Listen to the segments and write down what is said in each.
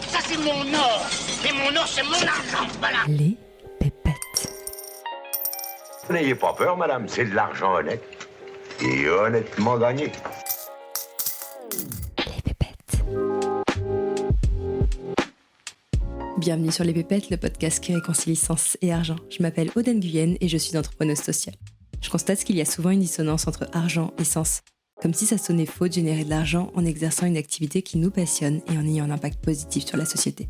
Ça, c'est mon or. Et mon or, c'est mon argent. Voilà. Les pépettes. N'ayez pas peur, madame, c'est de l'argent honnête. Et honnêtement gagné. Les pépettes. Bienvenue sur Les Pépettes, le podcast qui réconcilie sens et argent. Je m'appelle Aude Nguyen et je suis entrepreneuse sociale. Je constate qu'il y a souvent une dissonance entre argent et sens. Comme si ça sonnait faux de générer de l'argent en exerçant une activité qui nous passionne et en ayant un impact positif sur la société.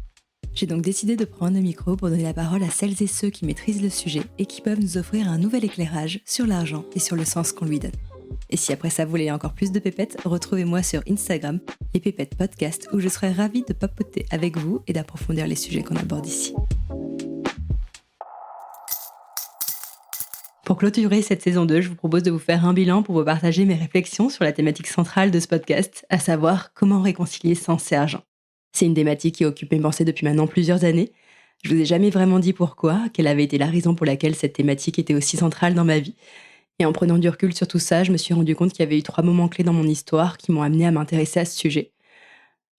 J'ai donc décidé de prendre le micro pour donner la parole à celles et ceux qui maîtrisent le sujet et qui peuvent nous offrir un nouvel éclairage sur l'argent et sur le sens qu'on lui donne. Et si après ça vous voulez encore plus de pépettes, retrouvez-moi sur Instagram, les Pépettes Podcast, où je serai ravie de papoter avec vous et d'approfondir les sujets qu'on aborde ici. Pour clôturer cette saison 2, je vous propose de vous faire un bilan pour vous partager mes réflexions sur la thématique centrale de ce podcast, à savoir comment réconcilier sens et argent. C'est une thématique qui occupe mes pensées depuis maintenant plusieurs années. Je vous ai jamais vraiment dit pourquoi, quelle avait été la raison pour laquelle cette thématique était aussi centrale dans ma vie. Et en prenant du recul sur tout ça, je me suis rendu compte qu'il y avait eu 3 moments clés dans mon histoire qui m'ont amené à m'intéresser à ce sujet.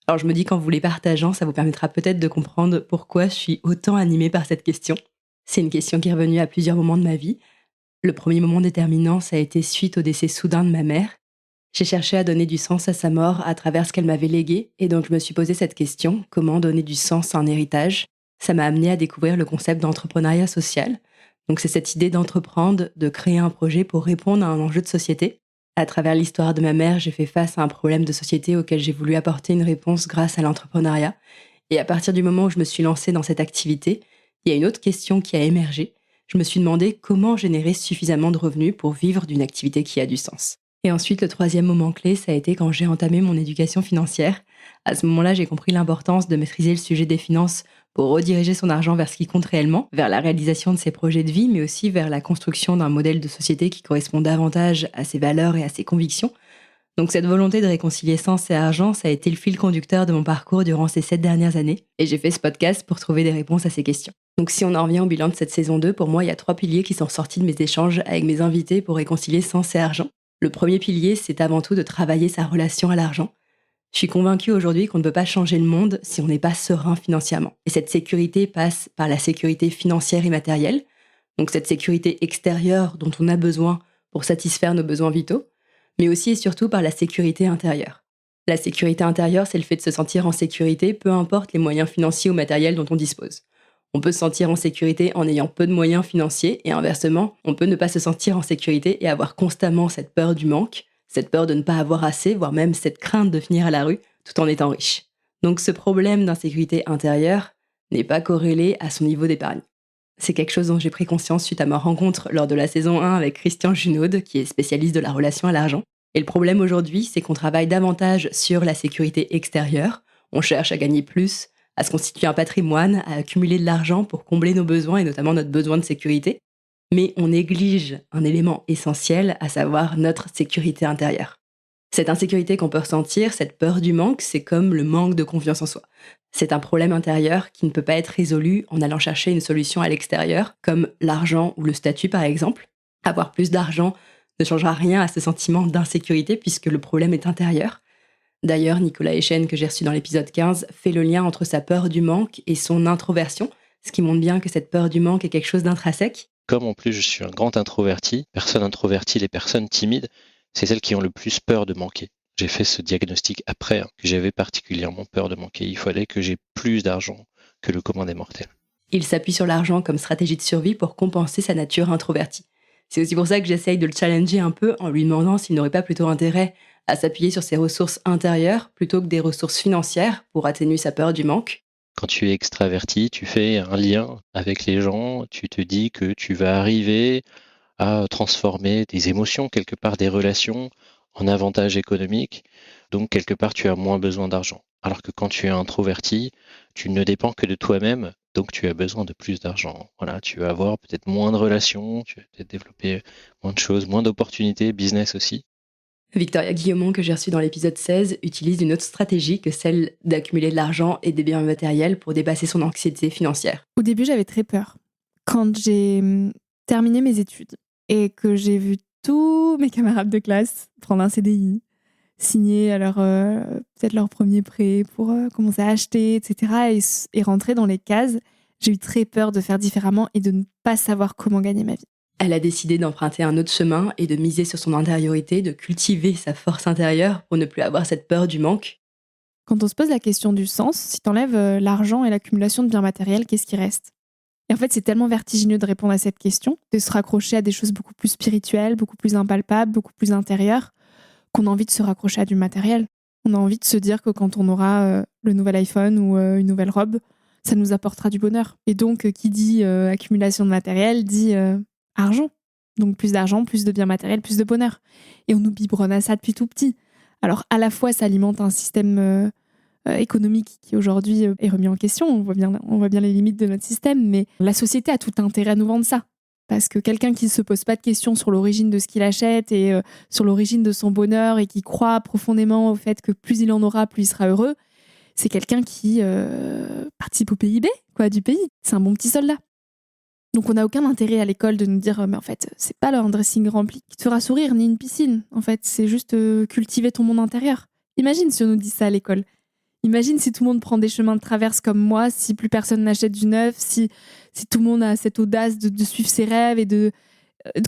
Alors je me dis qu'en vous les partageant, ça vous permettra peut-être de comprendre pourquoi je suis autant animée par cette question. C'est une question qui est revenue à plusieurs moments de ma vie. Le premier moment déterminant, ça a été suite au décès soudain de ma mère. J'ai cherché à donner du sens à sa mort à travers ce qu'elle m'avait légué, et donc je me suis posé cette question, comment donner du sens à un héritage ? Ça m'a amené à découvrir le concept d'entrepreneuriat social. Donc c'est cette idée d'entreprendre, de créer un projet pour répondre à un enjeu de société. À travers l'histoire de ma mère, j'ai fait face à un problème de société auquel j'ai voulu apporter une réponse grâce à l'entrepreneuriat. Et à partir du moment où je me suis lancée dans cette activité, il y a une autre question qui a émergé. Je me suis demandé comment générer suffisamment de revenus pour vivre d'une activité qui a du sens. Et ensuite, le troisième moment clé, ça a été quand j'ai entamé mon éducation financière. À ce moment-là, j'ai compris l'importance de maîtriser le sujet des finances pour rediriger son argent vers ce qui compte réellement, vers la réalisation de ses projets de vie, mais aussi vers la construction d'un modèle de société qui correspond davantage à ses valeurs et à ses convictions. Donc cette volonté de réconcilier sens et argent, ça a été le fil conducteur de mon parcours durant ces 7 dernières années. Et j'ai fait ce podcast pour trouver des réponses à ces questions. Donc si on en revient au bilan de cette saison 2, pour moi, il y a 3 piliers qui sont ressortis de mes échanges avec mes invités pour réconcilier sens et argent. Le premier pilier, c'est avant tout de travailler sa relation à l'argent. Je suis convaincue aujourd'hui qu'on ne peut pas changer le monde si on n'est pas serein financièrement. Et cette sécurité passe par la sécurité financière et matérielle, donc cette sécurité extérieure dont on a besoin pour satisfaire nos besoins vitaux, mais aussi et surtout par la sécurité intérieure. La sécurité intérieure, c'est le fait de se sentir en sécurité, peu importe les moyens financiers ou matériels dont on dispose. On peut se sentir en sécurité en ayant peu de moyens financiers, et inversement, on peut ne pas se sentir en sécurité et avoir constamment cette peur du manque, cette peur de ne pas avoir assez, voire même cette crainte de finir à la rue, tout en étant riche. Donc ce problème d'insécurité intérieure n'est pas corrélé à son niveau d'épargne. C'est quelque chose dont j'ai pris conscience suite à ma rencontre lors de la saison 1 avec Christian Junod, qui est spécialiste de la relation à l'argent. Et le problème aujourd'hui, c'est qu'on travaille davantage sur la sécurité extérieure. On cherche à gagner plus, à se constituer un patrimoine, à accumuler de l'argent pour combler nos besoins et notamment notre besoin de sécurité. Mais on néglige un élément essentiel, à savoir notre sécurité intérieure. Cette insécurité qu'on peut ressentir, cette peur du manque, c'est comme le manque de confiance en soi. C'est un problème intérieur qui ne peut pas être résolu en allant chercher une solution à l'extérieur, comme l'argent ou le statut par exemple. Avoir plus d'argent ne changera rien à ce sentiment d'insécurité puisque le problème est intérieur. D'ailleurs, Nicolas Echen, que j'ai reçu dans l'épisode 15, fait le lien entre sa peur du manque et son introversion, ce qui montre bien que cette peur du manque est quelque chose d'intrinsèque. Comme en plus je suis un grand introverti, personnes introverties, les personnes timides, c'est celles qui ont le plus peur de manquer. J'ai fait ce diagnostic après, que j'avais particulièrement peur de manquer. Il fallait que j'ai plus d'argent que le commun des mortels. Il s'appuie sur l'argent comme stratégie de survie pour compenser sa nature introvertie. C'est aussi pour ça que j'essaye de le challenger un peu en lui demandant s'il n'aurait pas plutôt intérêt à s'appuyer sur ses ressources intérieures plutôt que des ressources financières pour atténuer sa peur du manque. Quand tu es extraverti, tu fais un lien avec les gens, tu te dis que tu vas arriver à transformer des émotions, quelque part des relations, en avantages économiques. Donc, quelque part, tu as moins besoin d'argent. Alors que quand tu es introverti, tu ne dépends que de toi-même, donc tu as besoin de plus d'argent. Voilà, tu vas avoir peut-être moins de relations, tu vas peut-être développer moins de choses, moins d'opportunités, business aussi. Victoria Guillaumont, que j'ai reçue dans l'épisode 16, utilise une autre stratégie que celle d'accumuler de l'argent et des biens matériels pour dépasser son anxiété financière. Au début, j'avais très peur. Quand j'ai terminé mes études et que j'ai vu tous mes camarades de classe prendre un CDI, signer peut-être leur premier prêt pour commencer à acheter, etc. et rentrer dans les cases. J'ai eu très peur de faire différemment et de ne pas savoir comment gagner ma vie. Elle a décidé d'emprunter un autre chemin et de miser sur son intériorité, de cultiver sa force intérieure pour ne plus avoir cette peur du manque. Quand on se pose la question du sens, si t'enlèves l'argent et l'accumulation de biens matériels, qu'est-ce qui reste ? Et en fait, c'est tellement vertigineux de répondre à cette question, de se raccrocher à des choses beaucoup plus spirituelles, beaucoup plus impalpables, beaucoup plus intérieures, qu'on a envie de se raccrocher à du matériel. On a envie de se dire que quand on aura le nouvel iPhone ou une nouvelle robe, ça nous apportera du bonheur. Et donc, qui dit accumulation de matériel, dit argent. Donc plus d'argent, plus de biens matériels, plus de bonheur. Et on nous biberonne à ça depuis tout petit. Alors, à la fois, ça alimente un système économique qui aujourd'hui est remis en question. On voit bien les limites de notre système, mais la société a tout intérêt à nous vendre ça. Parce que quelqu'un qui ne se pose pas de questions sur l'origine de ce qu'il achète et sur l'origine de son bonheur et qui croit profondément au fait que plus il en aura, plus il sera heureux, c'est quelqu'un qui participe au PIB du pays. C'est un bon petit soldat. Donc on n'a aucun intérêt à l'école de nous dire mais en fait c'est pas un dressing rempli qui te fera sourire ni une piscine. En fait c'est juste cultiver ton monde intérieur. Imagine si on nous dit ça à l'école. Imagine si tout le monde prend des chemins de traverse comme moi, si plus personne n'achète du neuf, si tout le monde a cette audace de suivre ses rêves et de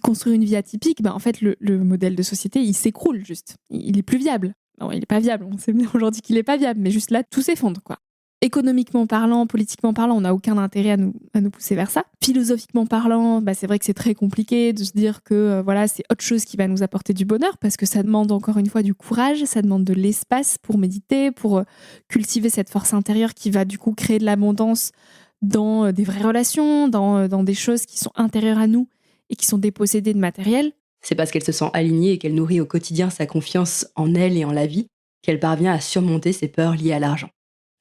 construire une vie atypique. En fait le modèle de société il s'écroule juste. Il est plus viable. Non, il est pas viable. On sait bien aujourd'hui qu'il est pas viable, mais juste là tout s'effondre quoi. Économiquement parlant, politiquement parlant, on n'a aucun intérêt à nous pousser vers ça. Philosophiquement parlant, c'est vrai que c'est très compliqué de se dire que c'est autre chose qui va nous apporter du bonheur parce que ça demande encore une fois du courage, ça demande de l'espace pour méditer, pour cultiver cette force intérieure qui va du coup créer de l'abondance dans des vraies relations, dans des choses qui sont intérieures à nous et qui sont dépossédées de matériel. C'est parce qu'elle se sent alignée et qu'elle nourrit au quotidien sa confiance en elle et en la vie qu'elle parvient à surmonter ses peurs liées à l'argent.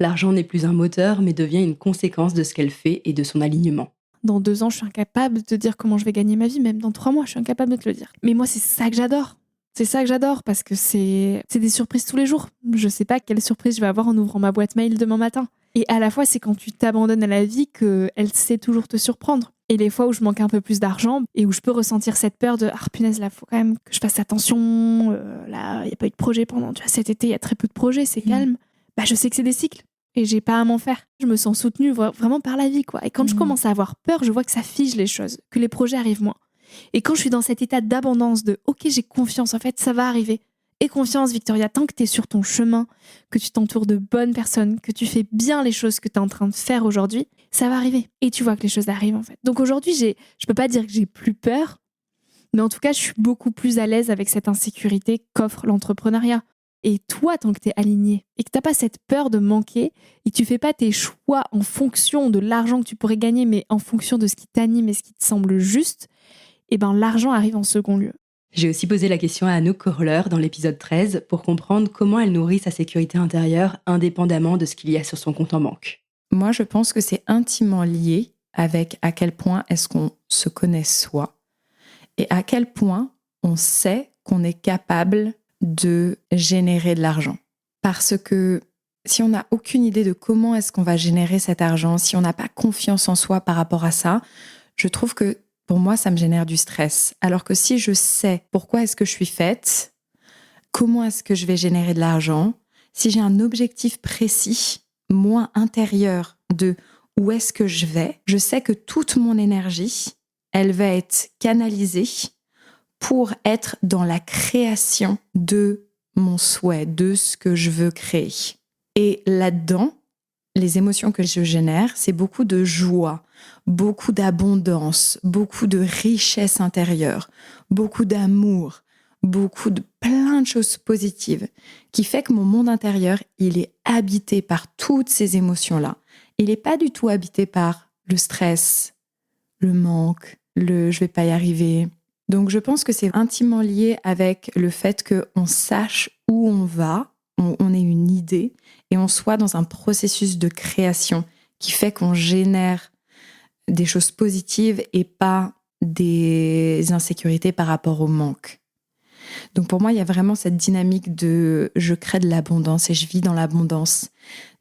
L'argent n'est plus un moteur, mais devient une conséquence de ce qu'elle fait et de son alignement. Dans 2 ans, je suis incapable de te dire comment je vais gagner ma vie. Même dans 3 mois, je suis incapable de te le dire. Mais moi, c'est ça que j'adore. C'est ça que j'adore parce que c'est des surprises tous les jours. Je sais pas quelle surprise je vais avoir en ouvrant ma boîte mail demain matin. Et à la fois, c'est quand tu t'abandonnes à la vie qu'elle sait toujours te surprendre. Et les fois où je manque un peu plus d'argent et où je peux ressentir cette peur de « Ah, punaise, là, faut quand même que je fasse attention. Là, il n'y a pas eu de projet pendant... Tu vois, cet été, il y a très peu de projets, c'est calme. » Je sais que c'est des cycles. Et j'ai pas à m'en faire. Je me sens soutenue vraiment par la vie, quoi. Et quand je commence à avoir peur, je vois que ça fige les choses, que les projets arrivent moins. Et quand je suis dans cet état d'abondance de « Ok, j'ai confiance, en fait, ça va arriver. » Et confiance, Victoria, tant que t'es sur ton chemin, que tu t'entoures de bonnes personnes, que tu fais bien les choses que t'es en train de faire aujourd'hui, ça va arriver. Et tu vois que les choses arrivent, en fait. Donc aujourd'hui, je peux pas dire que j'ai plus peur, mais en tout cas, je suis beaucoup plus à l'aise avec cette insécurité qu'offre l'entrepreneuriat. Et toi, tant que t'es aligné et que t'as pas cette peur de manquer et que tu fais pas tes choix en fonction de l'argent que tu pourrais gagner, mais en fonction de ce qui t'anime et ce qui te semble juste, l'argent arrive en second lieu. J'ai aussi posé la question à Anouk Korler dans l'épisode 13 pour comprendre comment elle nourrit sa sécurité intérieure indépendamment de ce qu'il y a sur son compte en banque. Moi, je pense que c'est intimement lié avec à quel point est-ce qu'on se connaît soi et à quel point on sait qu'on est capable de générer de l'argent. Parce que si on n'a aucune idée de comment est-ce qu'on va générer cet argent, si on n'a pas confiance en soi par rapport à ça, je trouve que pour moi, ça me génère du stress. Alors que si je sais pourquoi est-ce que je suis faite, comment est-ce que je vais générer de l'argent, si j'ai un objectif précis, moi intérieur de où est-ce que je vais, je sais que toute mon énergie, elle va être canalisée pour être dans la création de mon souhait, de ce que je veux créer. Et là-dedans, les émotions que je génère, c'est beaucoup de joie, beaucoup d'abondance, beaucoup de richesse intérieure, beaucoup d'amour, beaucoup de plein de choses positives, qui fait que mon monde intérieur, il est habité par toutes ces émotions-là. Il n'est pas du tout habité par le stress, le manque, je vais pas y arriver. Donc je pense que c'est intimement lié avec le fait qu'on sache où on va, on ait une idée et on soit dans un processus de création qui fait qu'on génère des choses positives et pas des insécurités par rapport au manque. Donc pour moi, il y a vraiment cette dynamique de je crée de l'abondance et je vis dans l'abondance.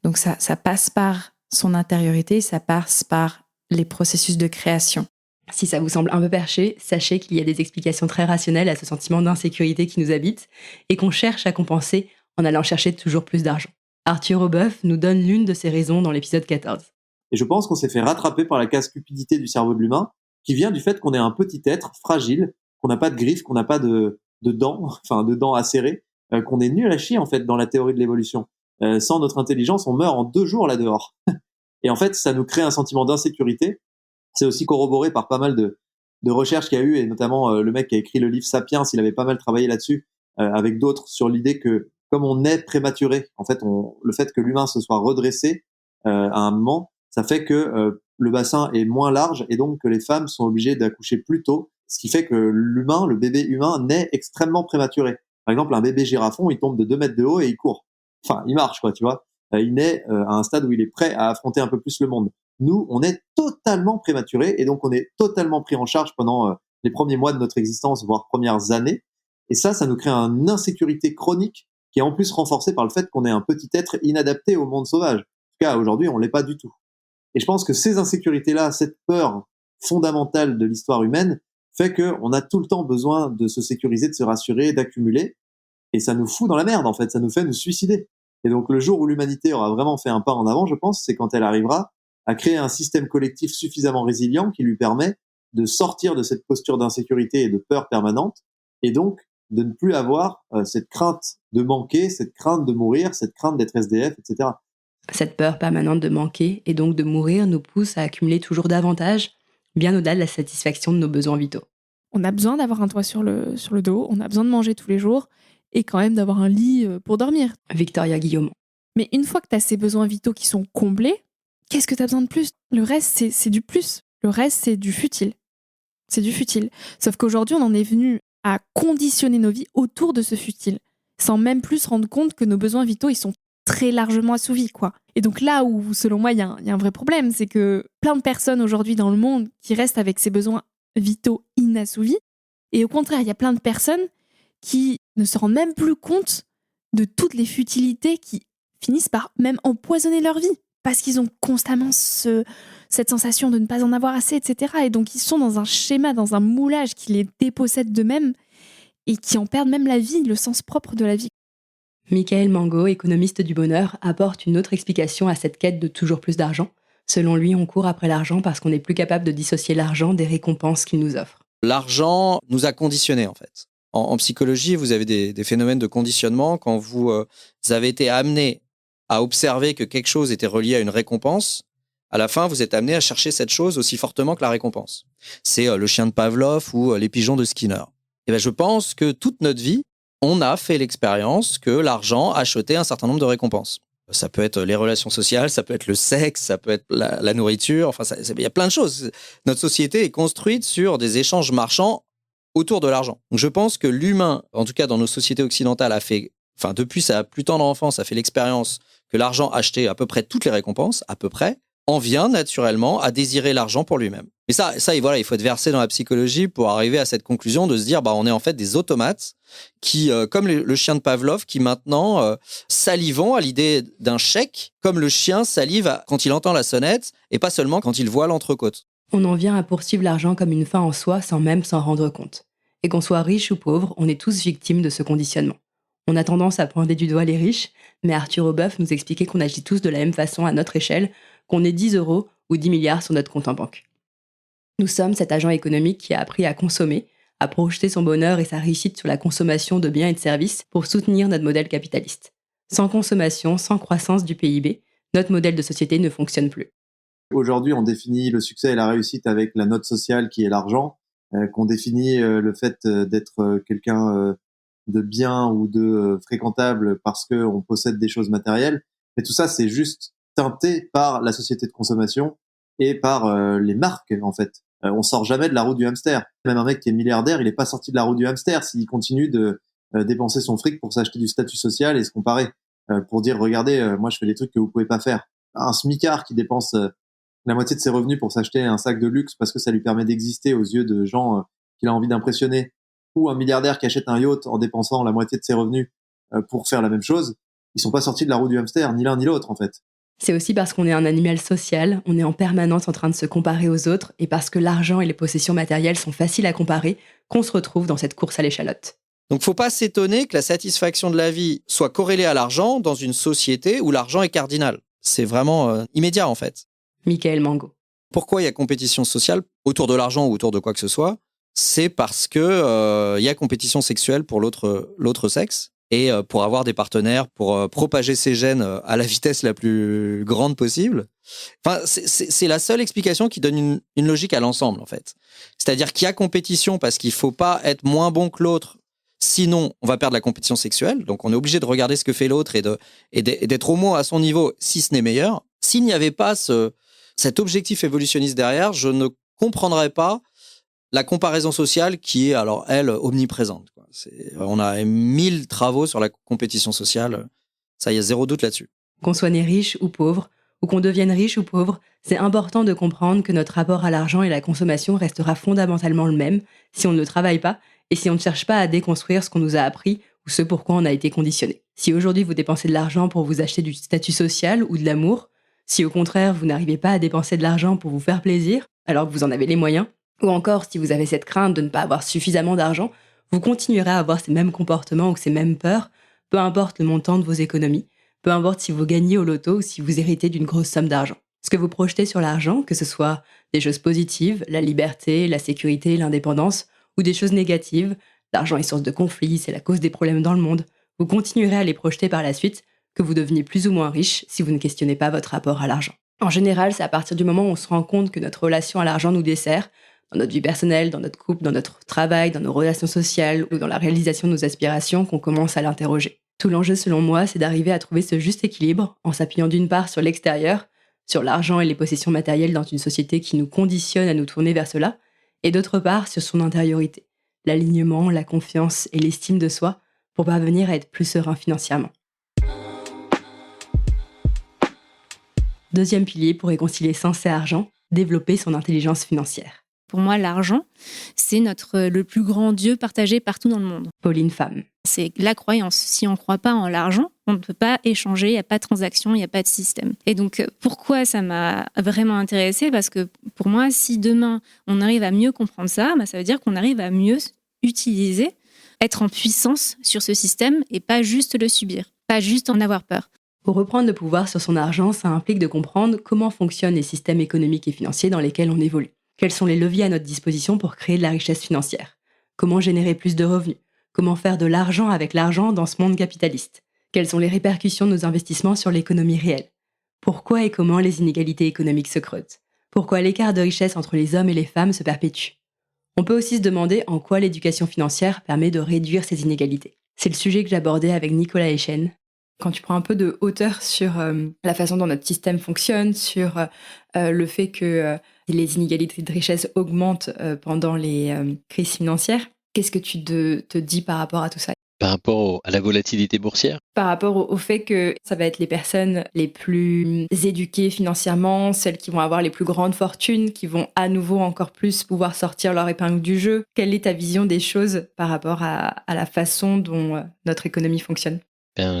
Donc ça passe par son intériorité, ça passe par les processus de création. Si ça vous semble un peu perché, sachez qu'il y a des explications très rationnelles à ce sentiment d'insécurité qui nous habite et qu'on cherche à compenser en allant chercher toujours plus d'argent. Arthur Aubeuf nous donne l'une de ces raisons dans l'épisode 14. Et je pense qu'on s'est fait rattraper par la casse-cupidité du cerveau de l'humain, qui vient du fait qu'on est un petit être fragile, qu'on n'a pas de griffes, qu'on n'a pas de dents, enfin de dents acérées, qu'on est nul à chier en fait dans la théorie de l'évolution. Sans notre intelligence, on meurt en 2 jours là dehors. Et en fait, ça nous crée un sentiment d'insécurité. C'est aussi corroboré par pas mal de recherches qu'il y a eu, et notamment le mec qui a écrit le livre Sapiens, il avait pas mal travaillé là-dessus, avec d'autres, sur l'idée que comme on est prématuré, en fait, le fait que l'humain se soit redressé à un moment, ça fait que le bassin est moins large et donc que les femmes sont obligées d'accoucher plus tôt, ce qui fait que l'humain, le bébé humain, naît extrêmement prématuré. Par exemple, un bébé girafon, il tombe de 2 mètres de haut et il court. Enfin, il marche, quoi, tu vois. Il naît à un stade où il est prêt à affronter un peu plus le monde. Nous, on est totalement prématuré et donc on est totalement pris en charge pendant les premiers mois de notre existence, voire premières années. Et ça nous crée une insécurité chronique qui est en plus renforcée par le fait qu'on est un petit être inadapté au monde sauvage. En tout cas, aujourd'hui, on l'est pas du tout. Et je pense que ces insécurités-là, cette peur fondamentale de l'histoire humaine, fait qu'on a tout le temps besoin de se sécuriser, de se rassurer, d'accumuler. Et ça nous fout dans la merde, en fait. Ça nous fait nous suicider. Et donc, le jour où l'humanité aura vraiment fait un pas en avant, je pense, c'est quand elle arrivera à créer un système collectif suffisamment résilient qui lui permet de sortir de cette posture d'insécurité et de peur permanente, et donc de ne plus avoir cette crainte de manquer, cette crainte de mourir, cette crainte d'être SDF, etc. Cette peur permanente de manquer et donc de mourir nous pousse à accumuler toujours davantage, bien au-delà de la satisfaction de nos besoins vitaux. On a besoin d'avoir un toit sur le dos, on a besoin de manger tous les jours et quand même d'avoir un lit pour dormir. Victoria Guillaume. Mais une fois que tu as ces besoins vitaux qui sont comblés, qu'est-ce que tu as besoin de plus ? Le reste, c'est du plus. Le reste, c'est du futile. C'est du futile. Sauf qu'aujourd'hui, on en est venu à conditionner nos vies autour de ce futile, sans même plus se rendre compte que nos besoins vitaux, ils sont très largement assouvis, quoi. Et donc là où, selon moi, il y a un vrai problème, c'est que plein de personnes aujourd'hui dans le monde qui restent avec ces besoins vitaux inassouvis, et au contraire, il y a plein de personnes qui ne se rendent même plus compte de toutes les futilités qui finissent par même empoisonner leur vie, parce qu'ils ont constamment cette sensation de ne pas en avoir assez, etc. Et donc ils sont dans un schéma, dans un moulage qui les dépossède d'eux-mêmes et qui en perdent même la vie, le sens propre de la vie. Michael Mango, économiste du bonheur, apporte une autre explication à cette quête de toujours plus d'argent. Selon lui, on court après l'argent parce qu'on n'est plus capable de dissocier l'argent des récompenses qu'il nous offre. L'argent nous a conditionnés, en fait. En psychologie, vous avez des phénomènes de conditionnement. Quand vous avez été amené à observer que quelque chose était relié à une récompense, à la fin, vous êtes amené à chercher cette chose aussi fortement que la récompense. C'est le chien de Pavlov ou les pigeons de Skinner. Et je pense que toute notre vie, on a fait l'expérience que l'argent achetait un certain nombre de récompenses. Ça peut être les relations sociales, ça peut être le sexe, ça peut être la nourriture, enfin, il y a plein de choses. Notre société est construite sur des échanges marchands autour de l'argent. Donc je pense que l'humain, en tout cas dans nos sociétés occidentales, depuis sa plus tendre enfance, a fait l'expérience que l'argent achetait à peu près toutes les récompenses, à peu près, en vient naturellement à désirer l'argent pour lui-même. Et ça, voilà, il faut être versé dans la psychologie pour arriver à cette conclusion de se dire, on est en fait des automates qui, comme le chien de Pavlov, qui maintenant salivons à l'idée d'un chèque, comme le chien salive quand il entend la sonnette et pas seulement quand il voit l'entrecôte. On en vient à poursuivre l'argent comme une fin en soi sans même s'en rendre compte. Et qu'on soit riche ou pauvre, on est tous victimes de ce conditionnement. On a tendance à pointer du doigt les riches, mais Arthur Aubeuf nous expliquait qu'on agit tous de la même façon à notre échelle, qu'on ait 10 € ou 10 milliards sur notre compte en banque. Nous sommes cet agent économique qui a appris à consommer, à projeter son bonheur et sa réussite sur la consommation de biens et de services pour soutenir notre modèle capitaliste. Sans consommation, sans croissance du PIB, notre modèle de société ne fonctionne plus. Aujourd'hui, on définit le succès et la réussite avec la note sociale qui est l'argent, qu'on définit le fait d'être quelqu'un de bien ou de fréquentable parce qu'on possède des choses matérielles. Mais tout ça, c'est juste teinté par la société de consommation et par les marques, en fait. On sort jamais de la roue du hamster. Même un mec qui est milliardaire, il est pas sorti de la roue du hamster s'il continue de dépenser son fric pour s'acheter du statut social et se comparer, pour dire, regardez, moi je fais des trucs que vous pouvez pas faire. Un smicard qui dépense la moitié de ses revenus pour s'acheter un sac de luxe parce que ça lui permet d'exister aux yeux de gens qu'il a envie d'impressionner, ou un milliardaire qui achète un yacht en dépensant la moitié de ses revenus pour faire la même chose, ils sont pas sortis de la roue du hamster, ni l'un ni l'autre en fait. C'est aussi parce qu'on est un animal social, on est en permanence en train de se comparer aux autres, et parce que l'argent et les possessions matérielles sont faciles à comparer, qu'on se retrouve dans cette course à l'échalote. Donc, faut pas s'étonner que la satisfaction de la vie soit corrélée à l'argent dans une société où l'argent est cardinal. C'est vraiment immédiat, en fait. Michael Mango. Pourquoi il y a compétition sociale autour de l'argent ou autour de quoi que ce soit? C'est parce que il y a compétition sexuelle pour l'autre sexe et pour avoir des partenaires, pour propager ses gènes à la vitesse la plus grande possible. Enfin, c'est la seule explication qui donne une logique à l'ensemble, en fait. C'est-à-dire qu'il y a compétition parce qu'il faut pas être moins bon que l'autre. Sinon, on va perdre la compétition sexuelle. Donc, on est obligé de regarder ce que fait l'autre et d'être au moins à son niveau, si ce n'est meilleur. S'il n'y avait pas cet objectif évolutionniste derrière, je ne comprendrais pas la comparaison sociale qui est, alors, elle, omniprésente. On a 1000 travaux sur la compétition sociale. Ça, il y a zéro doute là-dessus. Qu'on soit né riche ou pauvre, ou qu'on devienne riche ou pauvre, c'est important de comprendre que notre rapport à l'argent et la consommation restera fondamentalement le même si on ne le travaille pas et si on ne cherche pas à déconstruire ce qu'on nous a appris ou ce pourquoi on a été conditionné. Si aujourd'hui vous dépensez de l'argent pour vous acheter du statut social ou de l'amour, si au contraire vous n'arrivez pas à dépenser de l'argent pour vous faire plaisir, alors que vous en avez les moyens, ou encore si vous avez cette crainte de ne pas avoir suffisamment d'argent, vous continuerez à avoir ces mêmes comportements ou ces mêmes peurs, peu importe le montant de vos économies, peu importe si vous gagnez au loto ou si vous héritez d'une grosse somme d'argent. Ce que vous projetez sur l'argent, que ce soit des choses positives, la liberté, la sécurité, l'indépendance, ou des choses négatives, l'argent est source de conflits, c'est la cause des problèmes dans le monde, vous continuerez à les projeter par la suite, que vous deveniez plus ou moins riche si vous ne questionnez pas votre rapport à l'argent. En général, c'est à partir du moment où on se rend compte que notre relation à l'argent nous dessert, dans notre vie personnelle, dans notre couple, dans notre travail, dans nos relations sociales ou dans la réalisation de nos aspirations qu'on commence à l'interroger. Tout l'enjeu, selon moi, c'est d'arriver à trouver ce juste équilibre en s'appuyant d'une part sur l'extérieur, sur l'argent et les possessions matérielles dans une société qui nous conditionne à nous tourner vers cela, et d'autre part sur son intériorité, l'alignement, la confiance et l'estime de soi pour parvenir à être plus serein financièrement. Deuxième pilier pour réconcilier sens et argent, développer son intelligence financière. Pour moi, l'argent, c'est le plus grand Dieu partagé partout dans le monde. Pauline Pham. C'est la croyance. Si on ne croit pas en l'argent, on ne peut pas échanger, il n'y a pas de transaction, il n'y a pas de système. Et donc, pourquoi ça m'a vraiment intéressée? Parce que pour moi, si demain, on arrive à mieux comprendre ça, ça veut dire qu'on arrive à mieux utiliser, être en puissance sur ce système et pas juste le subir, pas juste en avoir peur. Pour reprendre le pouvoir sur son argent, ça implique de comprendre comment fonctionnent les systèmes économiques et financiers dans lesquels on évolue. Quels sont les leviers à notre disposition pour créer de la richesse financière? Comment générer plus de revenus? Comment faire de l'argent avec l'argent dans ce monde capitaliste? Quelles sont les répercussions de nos investissements sur l'économie réelle? Pourquoi et comment les inégalités économiques se creusent? Pourquoi l'écart de richesse entre les hommes et les femmes se perpétue? On peut aussi se demander en quoi l'éducation financière permet de réduire ces inégalités. C'est le sujet que j'abordais avec Nicolas Echen. Quand tu prends un peu de hauteur sur la façon dont notre système fonctionne, sur le fait que les inégalités de richesse augmentent pendant les crises financières, qu'est-ce que tu te dis par rapport à tout ça? Par rapport à la volatilité boursière? Par rapport au fait que ça va être les personnes les plus éduquées financièrement, celles qui vont avoir les plus grandes fortunes, qui vont à nouveau encore plus pouvoir sortir leur épingle du jeu. Quelle est ta vision des choses par rapport à la façon dont notre économie fonctionne?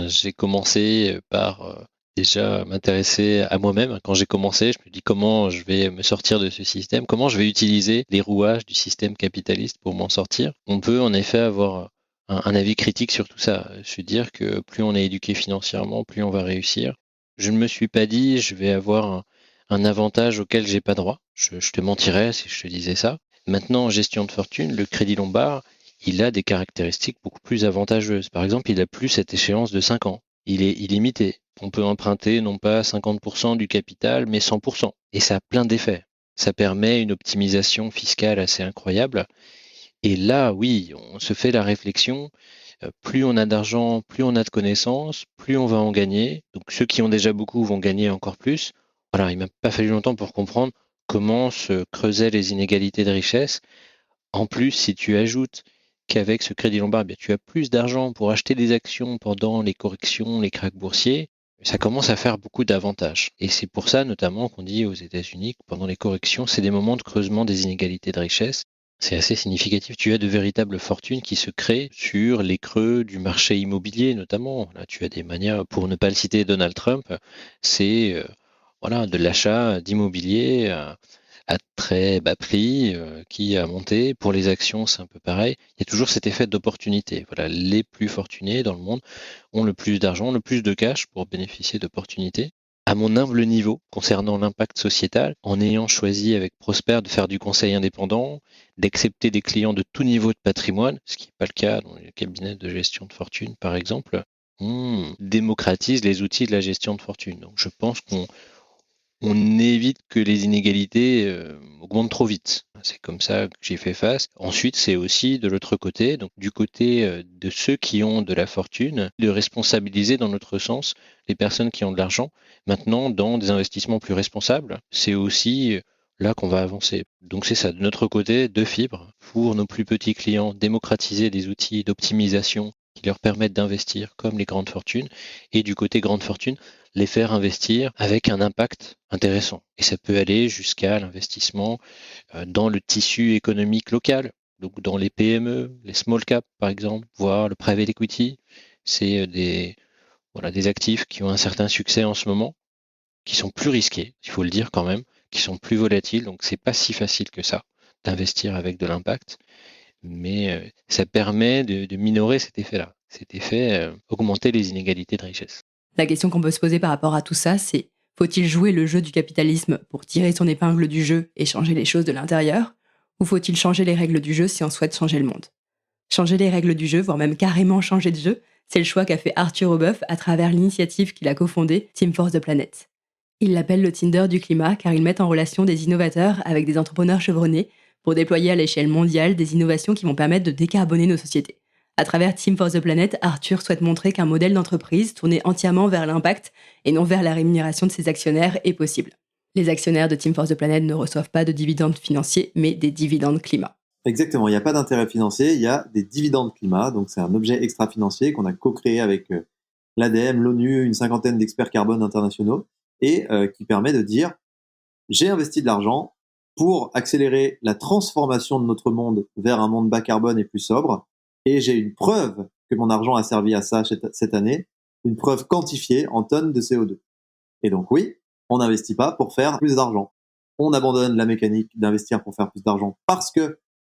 J'ai commencé par déjà m'intéresser à moi-même. Quand j'ai commencé, je me dis comment je vais me sortir de ce système, comment je vais utiliser les rouages du système capitaliste pour m'en sortir. On peut en effet avoir un avis critique sur tout ça. Se dire que plus on est éduqué financièrement, plus on va réussir. Je ne me suis pas dit je vais avoir un avantage auquel j'ai pas droit. Je te mentirais si je te disais ça. Maintenant, en gestion de fortune, le Crédit Lombard, il a des caractéristiques beaucoup plus avantageuses. Par exemple, il a plus cette échéance de 5 ans. Il est illimité. On peut emprunter non pas 50% du capital, mais 100%. Et ça a plein d'effets. Ça permet une optimisation fiscale assez incroyable. Et là, oui, on se fait la réflexion. Plus on a d'argent, plus on a de connaissances, plus on va en gagner. Donc ceux qui ont déjà beaucoup vont gagner encore plus. Voilà, il m'a pas fallu longtemps pour comprendre comment se creusaient les inégalités de richesse. En plus, si tu ajoutes qu'avec ce Crédit Lombard, tu as plus d'argent pour acheter des actions pendant les corrections, les cracks boursiers, ça commence à faire beaucoup d'avantages. Et c'est pour ça notamment qu'on dit aux États-Unis que pendant les corrections, c'est des moments de creusement des inégalités de richesse. C'est assez significatif. Tu as de véritables fortunes qui se créent sur les creux du marché immobilier notamment. Là, tu as des manières, pour ne pas le citer Donald Trump, c'est voilà, de l'achat d'immobilier à très bas prix qui a monté. Pour les actions, c'est un peu pareil. Il y a toujours cet effet d'opportunité. Voilà, les plus fortunés dans le monde ont le plus d'argent, le plus de cash pour bénéficier d'opportunités. À mon humble niveau, concernant l'impact sociétal, en ayant choisi avec Prosper de faire du conseil indépendant, d'accepter des clients de tout niveau de patrimoine, ce qui n'est pas le cas dans les cabinets de gestion de fortune, par exemple, on démocratise les outils de la gestion de fortune. Donc, je pense qu'on évite que les inégalités augmentent trop vite. C'est comme ça que j'ai fait face. Ensuite, c'est aussi de l'autre côté, donc du côté de ceux qui ont de la fortune, de responsabiliser dans notre sens les personnes qui ont de l'argent. Maintenant, dans des investissements plus responsables, c'est aussi là qu'on va avancer. Donc c'est ça, de notre côté, de fibres pour nos plus petits clients, démocratiser des outils d'optimisation qui leur permettent d'investir comme les grandes fortunes. Et du côté grande fortune, les faire investir avec un impact intéressant. Et ça peut aller jusqu'à l'investissement dans le tissu économique local, donc dans les PME, les small cap par exemple, voire le private equity. C'est des actifs qui ont un certain succès en ce moment, qui sont plus risqués, il faut le dire quand même, qui sont plus volatiles. Donc c'est pas si facile que ça d'investir avec de l'impact, mais ça permet de minorer cet effet-là. Cet effet augmenter les inégalités de richesse. La question qu'on peut se poser par rapport à tout ça, c'est faut-il jouer le jeu du capitalisme pour tirer son épingle du jeu et changer les choses de l'intérieur, ou faut-il changer les règles du jeu si on souhaite changer le monde? Changer les règles du jeu, voire même carrément changer de jeu, c'est le choix qu'a fait Arthur Aubeuf à travers l'initiative qu'il a cofondée, Team Force the Planet. Il l'appelle le Tinder du climat car ils mettent en relation des innovateurs avec des entrepreneurs chevronnés pour déployer à l'échelle mondiale des innovations qui vont permettre de décarboner nos sociétés. À travers Team for the Planet, Arthur souhaite montrer qu'un modèle d'entreprise tourné entièrement vers l'impact et non vers la rémunération de ses actionnaires est possible. Les actionnaires de Team for the Planet ne reçoivent pas de dividendes financiers, mais des dividendes climat. Exactement, il n'y a pas d'intérêt financier, il y a des dividendes climat, donc c'est un objet extra-financier qu'on a co-créé avec l'ADEME, l'ONU, une cinquantaine d'experts carbone internationaux, et qui permet de dire « j'ai investi de l'argent pour accélérer la transformation de notre monde vers un monde bas carbone et plus sobre, et j'ai une preuve que mon argent a servi à ça cette année, une preuve quantifiée en tonnes de CO2. » Et donc oui, on n'investit pas pour faire plus d'argent. On abandonne la mécanique d'investir pour faire plus d'argent parce que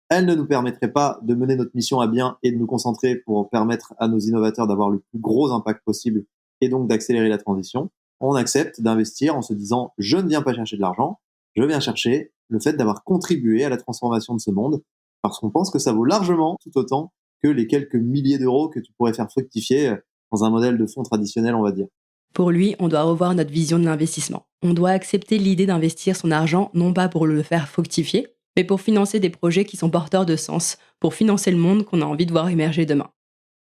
elle ne nous permettrait pas de mener notre mission à bien et de nous concentrer pour permettre à nos innovateurs d'avoir le plus gros impact possible et donc d'accélérer la transition. On accepte d'investir en se disant « je ne viens pas chercher de l'argent, je viens chercher le fait d'avoir contribué à la transformation de ce monde parce qu'on pense que ça vaut largement tout autant que les quelques milliers d'euros que tu pourrais faire fructifier dans un modèle de fonds traditionnel, on va dire. » Pour lui, on doit revoir notre vision de l'investissement. On doit accepter l'idée d'investir son argent non pas pour le faire fructifier, mais pour financer des projets qui sont porteurs de sens, pour financer le monde qu'on a envie de voir émerger demain.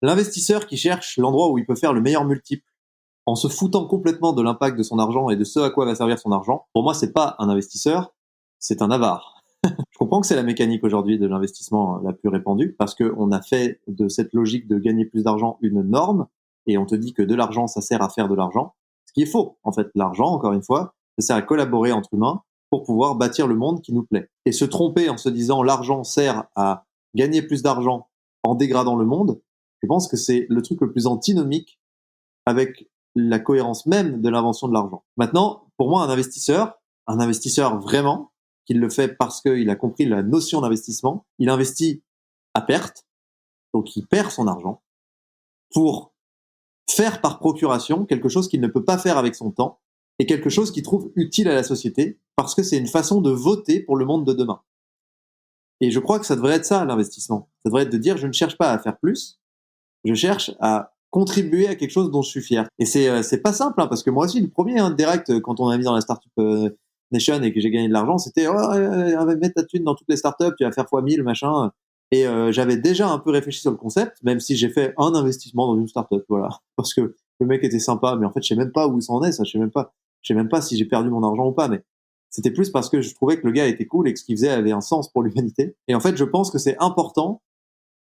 L'investisseur qui cherche l'endroit où il peut faire le meilleur multiple en se foutant complètement de l'impact de son argent et de ce à quoi va servir son argent, pour moi, c'est pas un investisseur, c'est un avare. Je comprends que c'est la mécanique aujourd'hui de l'investissement la plus répandue, parce qu'on a fait de cette logique de gagner plus d'argent une norme, et on te dit que de l'argent, ça sert à faire de l'argent, ce qui est faux. En fait, l'argent, encore une fois, ça sert à collaborer entre humains pour pouvoir bâtir le monde qui nous plaît. Et se tromper en se disant l'argent sert à gagner plus d'argent en dégradant le monde, je pense que c'est le truc le plus antinomique avec la cohérence même de l'invention de l'argent. Maintenant, pour moi, un investisseur vraiment, qui le fait parce qu'il a compris la notion d'investissement, il investit à perte, donc il perd son argent, pour faire par procuration quelque chose qu'il ne peut pas faire avec son temps, et quelque chose qu'il trouve utile à la société, parce que c'est une façon de voter pour le monde de demain. Et je crois que ça devrait être ça, l'investissement. Ça devrait être de dire, je ne cherche pas à faire plus, je cherche à contribuer à quelque chose dont je suis fier. Et c'est pas simple, hein, parce que moi aussi, le premier, direct, quand on a mis dans la Startup Nation et que j'ai gagné de l'argent, c'était mets ta thune dans toutes les startups, tu vas faire x1000, machin. Et j'avais déjà un peu réfléchi sur le concept, même si j'ai fait un investissement dans une startup, voilà, parce que le mec était sympa, mais en fait, je sais même pas où il s'en est, ça, je sais même pas si j'ai perdu mon argent ou pas, mais c'était plus parce que je trouvais que le gars était cool et que ce qu'il faisait avait un sens pour l'humanité. Et en fait, je pense que c'est important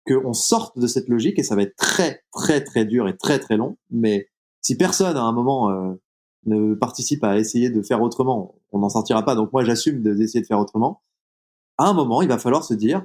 qu'on sorte de cette logique, et ça va être très, très, très dur et très, très long, mais si personne, à un moment, ne participe à essayer de faire autrement, on n'en sortira pas. Donc moi, j'assume d'essayer de faire autrement. À un moment, il va falloir se dire,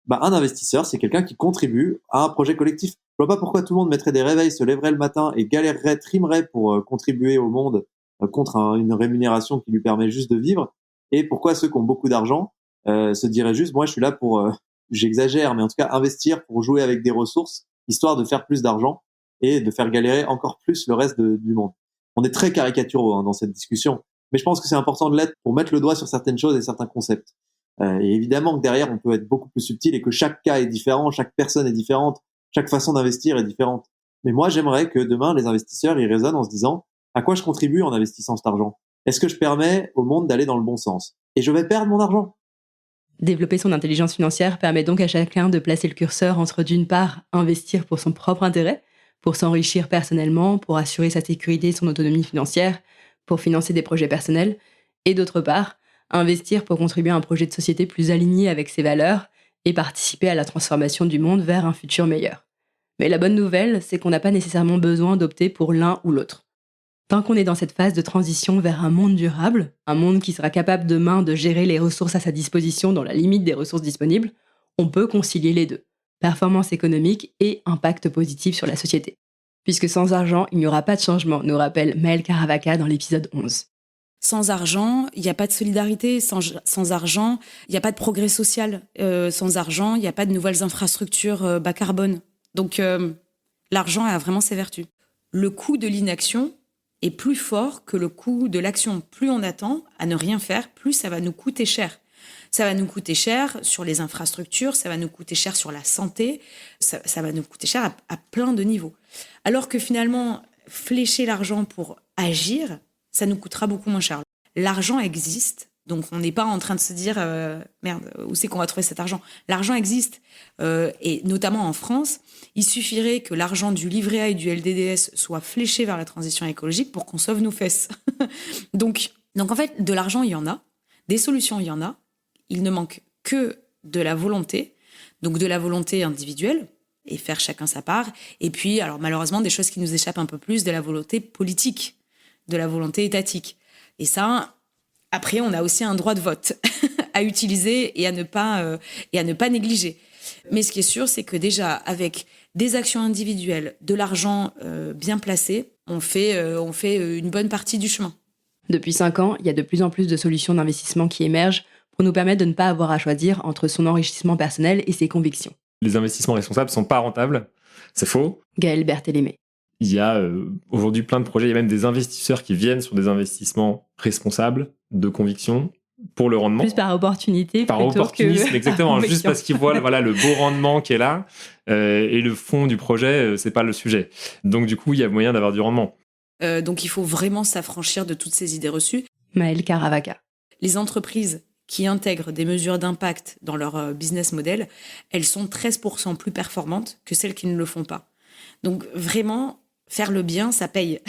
un investisseur, c'est quelqu'un qui contribue à un projet collectif. Je vois pas pourquoi tout le monde mettrait des réveils, se lèverait le matin et galérerait, trimerait pour contribuer au monde contre une rémunération qui lui permet juste de vivre, et pourquoi ceux qui ont beaucoup d'argent se diraient juste, moi je suis là pour, j'exagère, mais en tout cas investir pour jouer avec des ressources, histoire de faire plus d'argent et de faire galérer encore plus le reste du monde. On est très caricaturaux dans cette discussion, mais je pense que c'est important de l'être pour mettre le doigt sur certaines choses et certains concepts. Et évidemment que derrière, on peut être beaucoup plus subtil et que chaque cas est différent, chaque personne est différente, chaque façon d'investir est différente. Mais moi, j'aimerais que demain, les investisseurs, ils raisonnent en se disant à quoi je contribue en investissant cet argent ? Est-ce que je permets au monde d'aller dans le bon sens ? Et je vais perdre mon argent. Développer son intelligence financière permet donc à chacun de placer le curseur entre, d'une part, investir pour son propre intérêt, pour s'enrichir personnellement, pour assurer sa sécurité et son autonomie financière, pour financer des projets personnels, et d'autre part, investir pour contribuer à un projet de société plus aligné avec ses valeurs et participer à la transformation du monde vers un futur meilleur. Mais la bonne nouvelle, c'est qu'on n'a pas nécessairement besoin d'opter pour l'un ou l'autre. Tant qu'on est dans cette phase de transition vers un monde durable, un monde qui sera capable demain de gérer les ressources à sa disposition dans la limite des ressources disponibles, on peut concilier les deux, performance économique et impact positif sur la société. Puisque sans argent, il n'y aura pas de changement, nous rappelle Maëlle Caravaca dans l'épisode 11. Sans argent, il n'y a pas de solidarité. Sans argent, il n'y a pas de progrès social. Sans argent, il n'y a pas de nouvelles infrastructures bas carbone. Donc, l'argent a vraiment ses vertus. Le coût de l'inaction est plus fort que le coût de l'action. Plus on attend à ne rien faire, plus ça va nous coûter cher. Ça va nous coûter cher sur les infrastructures, ça va nous coûter cher sur la santé, ça va nous coûter cher à plein de niveaux. Alors que finalement, flécher l'argent pour agir, ça nous coûtera beaucoup moins cher. L'argent existe, donc on n'est pas en train de se dire merde, où c'est qu'on va trouver cet argent ? L'argent existe, et notamment en France, il suffirait que l'argent du livret A et du LDDS soit fléché vers la transition écologique pour qu'on sauve nos fesses. donc en fait, de l'argent, il y en a, des solutions, il y en a, il ne manque que de la volonté, donc de la volonté individuelle, et faire chacun sa part, et puis, alors malheureusement, des choses qui nous échappent un peu plus, de la volonté politique, de la volonté étatique. Et ça, après, on a aussi un droit de vote à utiliser et à ne pas négliger. Mais ce qui est sûr, c'est que déjà, avec des actions individuelles, de l'argent bien placé, on fait une bonne partie du chemin. Depuis 5 ans, il y a de plus en plus de solutions d'investissement qui émergent pour nous permettre de ne pas avoir à choisir entre son enrichissement personnel et ses convictions. Les investissements responsables ne sont pas rentables, c'est faux. Gaël Berthélémé. Il y a aujourd'hui plein de projets, il y a même des investisseurs qui viennent sur des investissements responsables, de conviction, pour le rendement. Plus par opportunité par plutôt opportunisme, que exactement, juste parce qu'ils voient le beau rendement qui est là, et le fond du projet, c'est pas le sujet. Donc du coup, il y a moyen d'avoir du rendement. Donc il faut vraiment s'affranchir de toutes ces idées reçues. Maëlle Caravaca. Les entreprises qui intègrent des mesures d'impact dans leur business model, elles sont 13% plus performantes que celles qui ne le font pas. Donc vraiment, faire le bien, ça paye.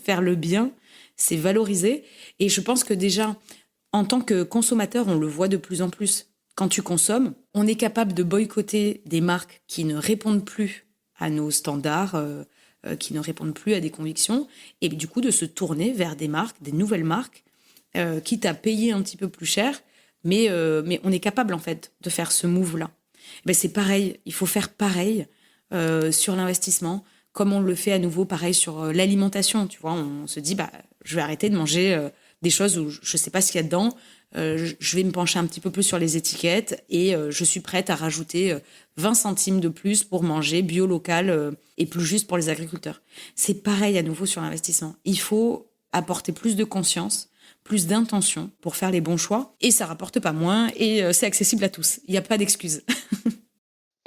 Faire le bien, c'est valoriser. Et je pense que déjà, en tant que consommateur, on le voit de plus en plus. Quand tu consommes, on est capable de boycotter des marques qui ne répondent plus à nos standards, qui ne répondent plus à des convictions, et du coup de se tourner vers des marques, des nouvelles marques, quitte à payer un petit peu plus cher, mais on est capable en fait de faire ce move-là. Ben, c'est pareil, il faut faire pareil sur l'investissement, comme on le fait à nouveau pareil sur l'alimentation. Tu vois, on se dit, je vais arrêter de manger des choses où je ne sais pas ce qu'il y a dedans, je vais me pencher un petit peu plus sur les étiquettes et je suis prête à rajouter 20 centimes de plus pour manger bio, local et plus juste pour les agriculteurs. C'est pareil à nouveau sur l'investissement. Il faut apporter plus de conscience, plus d'intention pour faire les bons choix et ça rapporte pas moins et c'est accessible à tous. Il n'y a pas d'excuses.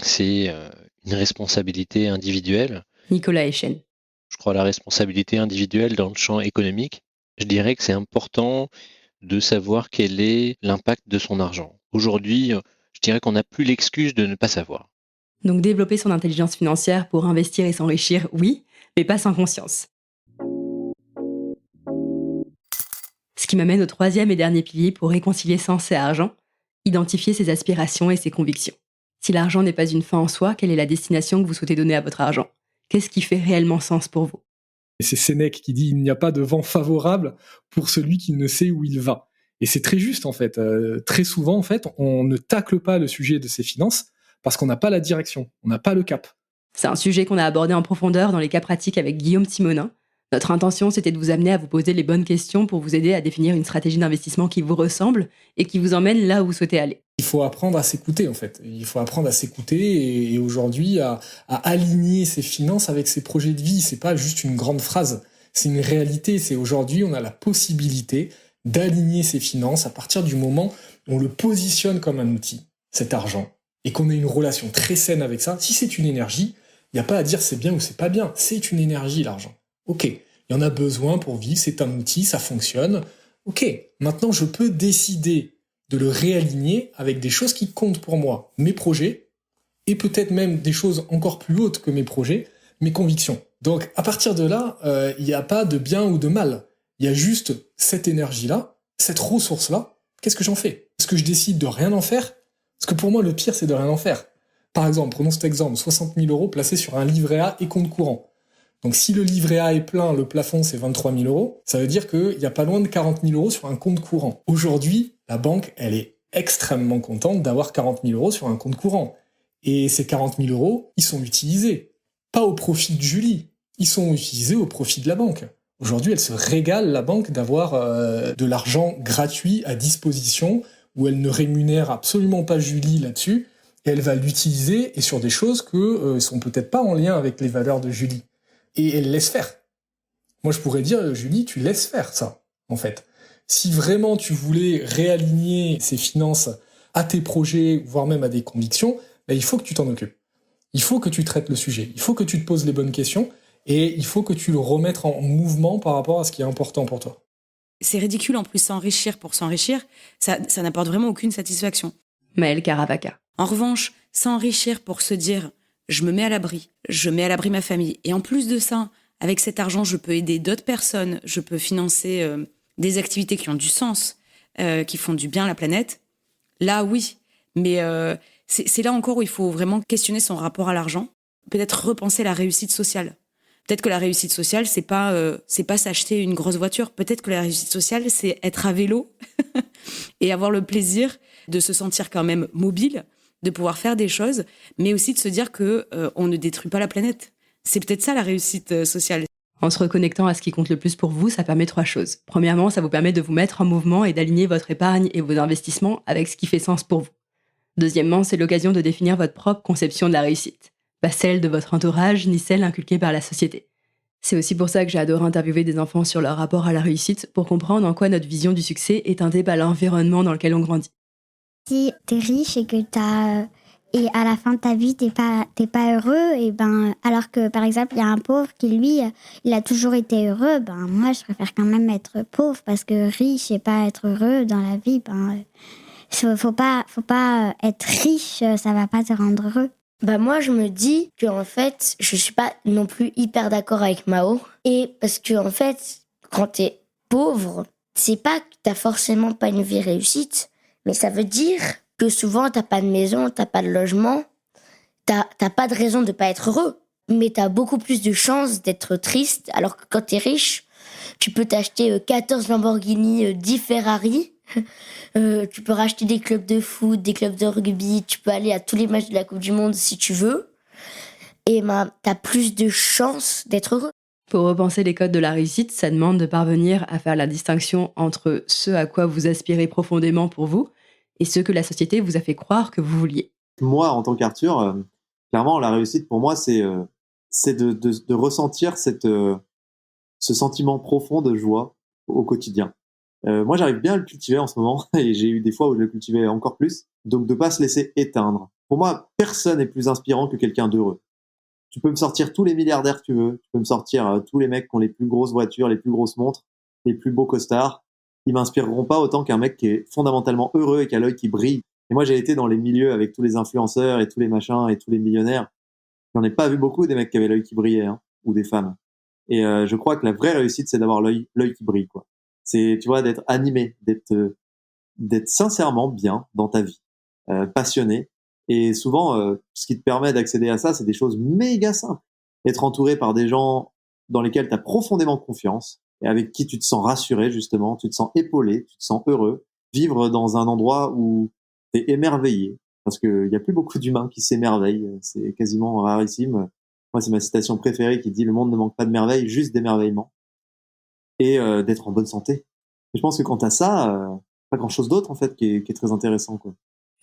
C'est une responsabilité individuelle. Nicolas Echen. Je crois à la responsabilité individuelle dans le champ économique. Je dirais que c'est important de savoir quel est l'impact de son argent. Aujourd'hui, je dirais qu'on n'a plus l'excuse de ne pas savoir. Donc développer son intelligence financière pour investir et s'enrichir, oui, mais pas sans conscience. Ce qui m'amène au 3e et dernier pilier pour réconcilier sens et argent, identifier ses aspirations et ses convictions. Si l'argent n'est pas une fin en soi, quelle est la destination que vous souhaitez donner à votre argent ? Qu'est-ce qui fait réellement sens pour vous ? Et c'est Sénèque qui dit « Il n'y a pas de vent favorable pour celui qui ne sait où il va ». Et c'est très juste, en fait. Très souvent, en fait, on ne tacle pas le sujet de ses finances parce qu'on n'a pas la direction, on n'a pas le cap. C'est un sujet qu'on a abordé en profondeur dans les cas pratiques avec Guillaume Simonin, Notre intention, c'était de vous amener à vous poser les bonnes questions pour vous aider à définir une stratégie d'investissement qui vous ressemble et qui vous emmène là où vous souhaitez aller. Il faut apprendre à s'écouter, en fait. Il faut apprendre à s'écouter et aujourd'hui à aligner ses finances avec ses projets de vie. C'est pas juste une grande phrase, c'est une réalité. C'est aujourd'hui, on a la possibilité d'aligner ses finances à partir du moment où on le positionne comme un outil, cet argent, et qu'on ait une relation très saine avec ça. Si c'est une énergie, il n'y a pas à dire c'est bien ou c'est pas bien. C'est une énergie, l'argent. Ok, il y en a besoin pour vivre, c'est un outil, ça fonctionne. Ok, maintenant je peux décider de le réaligner avec des choses qui comptent pour moi, mes projets, et peut-être même des choses encore plus hautes que mes projets, mes convictions. Donc à partir de là, il n'y a pas de bien ou de mal. Il y a juste cette énergie-là, cette ressource-là. Qu'est-ce que j'en fais? Est-ce que je décide de rien en faire? Parce que pour moi, le pire, c'est de rien en faire. Par exemple, prenons cet exemple, 60 000 € placés sur un livret A et compte courant. Donc si le livret A est plein, le plafond c'est 23 000 €, ça veut dire qu'il n'y a pas loin de 40 000 € sur un compte courant. Aujourd'hui, la banque, elle est extrêmement contente d'avoir 40 000 € sur un compte courant. Et ces 40 000 €, ils sont utilisés. Pas au profit de Julie, ils sont utilisés au profit de la banque. Aujourd'hui, elle se régale, la banque, d'avoir de l'argent gratuit à disposition, où elle ne rémunère absolument pas Julie là-dessus, et elle va l'utiliser et sur des choses qui sont peut-être pas en lien avec les valeurs de Julie. Et elle laisse faire. Moi, je pourrais dire, Julie, tu laisses faire ça, en fait. Si vraiment tu voulais réaligner ces finances à tes projets, voire même à des convictions, ben, il faut que tu t'en occupes. Il faut que tu traites le sujet. Il faut que tu te poses les bonnes questions et il faut que tu le remettes en mouvement par rapport à ce qui est important pour toi. C'est ridicule, en plus, s'enrichir pour s'enrichir, ça n'apporte vraiment aucune satisfaction. Maëlle Caravaca. En revanche, s'enrichir pour se dire je me mets à l'abri ma famille. Et en plus de ça, avec cet argent, je peux aider d'autres personnes, je peux financer des activités qui ont du sens, qui font du bien à la planète. Là, oui. Mais c'est là encore où il faut vraiment questionner son rapport à l'argent. Peut-être repenser la réussite sociale. Peut-être que la réussite sociale, c'est pas s'acheter une grosse voiture. Peut-être que la réussite sociale, c'est être à vélo et avoir le plaisir de se sentir quand même mobile, de pouvoir faire des choses, mais aussi de se dire que on ne détruit pas la planète. C'est peut-être ça la réussite sociale. En se reconnectant à ce qui compte le plus pour vous, ça permet 3 choses. Premièrement, ça vous permet de vous mettre en mouvement et d'aligner votre épargne et vos investissements avec ce qui fait sens pour vous. Deuxièmement, c'est l'occasion de définir votre propre conception de la réussite, pas celle de votre entourage ni celle inculquée par la société. C'est aussi pour ça que j'ai adoré interviewer des enfants sur leur rapport à la réussite, pour comprendre en quoi notre vision du succès est teintée par l'environnement dans lequel on grandit. Si t'es riche et que et à la fin de ta vie t'es pas heureux, et alors que par exemple il y a un pauvre qui lui il a toujours été heureux, moi je préfère quand même être pauvre, parce que riche et pas être heureux dans la vie, faut pas être riche, ça va pas te rendre heureux. Moi je me dis que en fait je suis pas non plus hyper d'accord avec Mao, et parce que en fait quand t'es pauvre, c'est pas que t'as forcément pas une vie réussite, mais ça veut dire que souvent, t'as pas de maison, t'as pas de logement, t'as pas de raison de pas être heureux. Mais t'as beaucoup plus de chances d'être triste, alors que quand t'es riche, tu peux t'acheter 14 Lamborghini, 10 Ferrari, tu peux racheter des clubs de foot, des clubs de rugby, tu peux aller à tous les matchs de la Coupe du Monde si tu veux, et t'as plus de chances d'être heureux. Pour repenser les codes de la réussite, ça demande de parvenir à faire la distinction entre ce à quoi vous aspirez profondément pour vous et ce que la société vous a fait croire que vous vouliez. Moi, en tant qu'Arthur, clairement, la réussite pour moi, c'est de ressentir ce sentiment profond de joie au quotidien. Moi, j'arrive bien à le cultiver en ce moment, et j'ai eu des fois où je le cultivais encore plus. Donc, de pas se laisser éteindre. Pour moi, personne n'est plus inspirant que quelqu'un d'heureux. Tu peux me sortir tous les milliardaires que tu veux, tu peux me sortir tous les mecs qui ont les plus grosses voitures, les plus grosses montres, les plus beaux costards. Ils m'inspireront pas autant qu'un mec qui est fondamentalement heureux et qui a l'œil qui brille. Et moi, j'ai été dans les milieux avec tous les influenceurs et tous les machins et tous les millionnaires. J'en ai pas vu beaucoup des mecs qui avaient l'œil qui brillait, ou des femmes. Et je crois que la vraie réussite, c'est d'avoir l'œil qui brille, quoi. C'est, tu vois, d'être animé, d'être sincèrement bien dans ta vie, passionné. Et souvent, ce qui te permet d'accéder à ça, c'est des choses méga simples. Être entouré par des gens dans lesquels tu as profondément confiance et avec qui tu te sens rassuré, justement, tu te sens épaulé, tu te sens heureux. Vivre dans un endroit où tu es émerveillé, parce qu'il y a plus beaucoup d'humains qui s'émerveillent, c'est quasiment rarissime. Moi, c'est ma citation préférée qui dit « Le monde ne manque pas de merveilles, juste d'émerveillement ». et d'être en bonne santé. Et je pense que quand t'as ça, pas grand-chose d'autre en fait qui est très intéressant, quoi.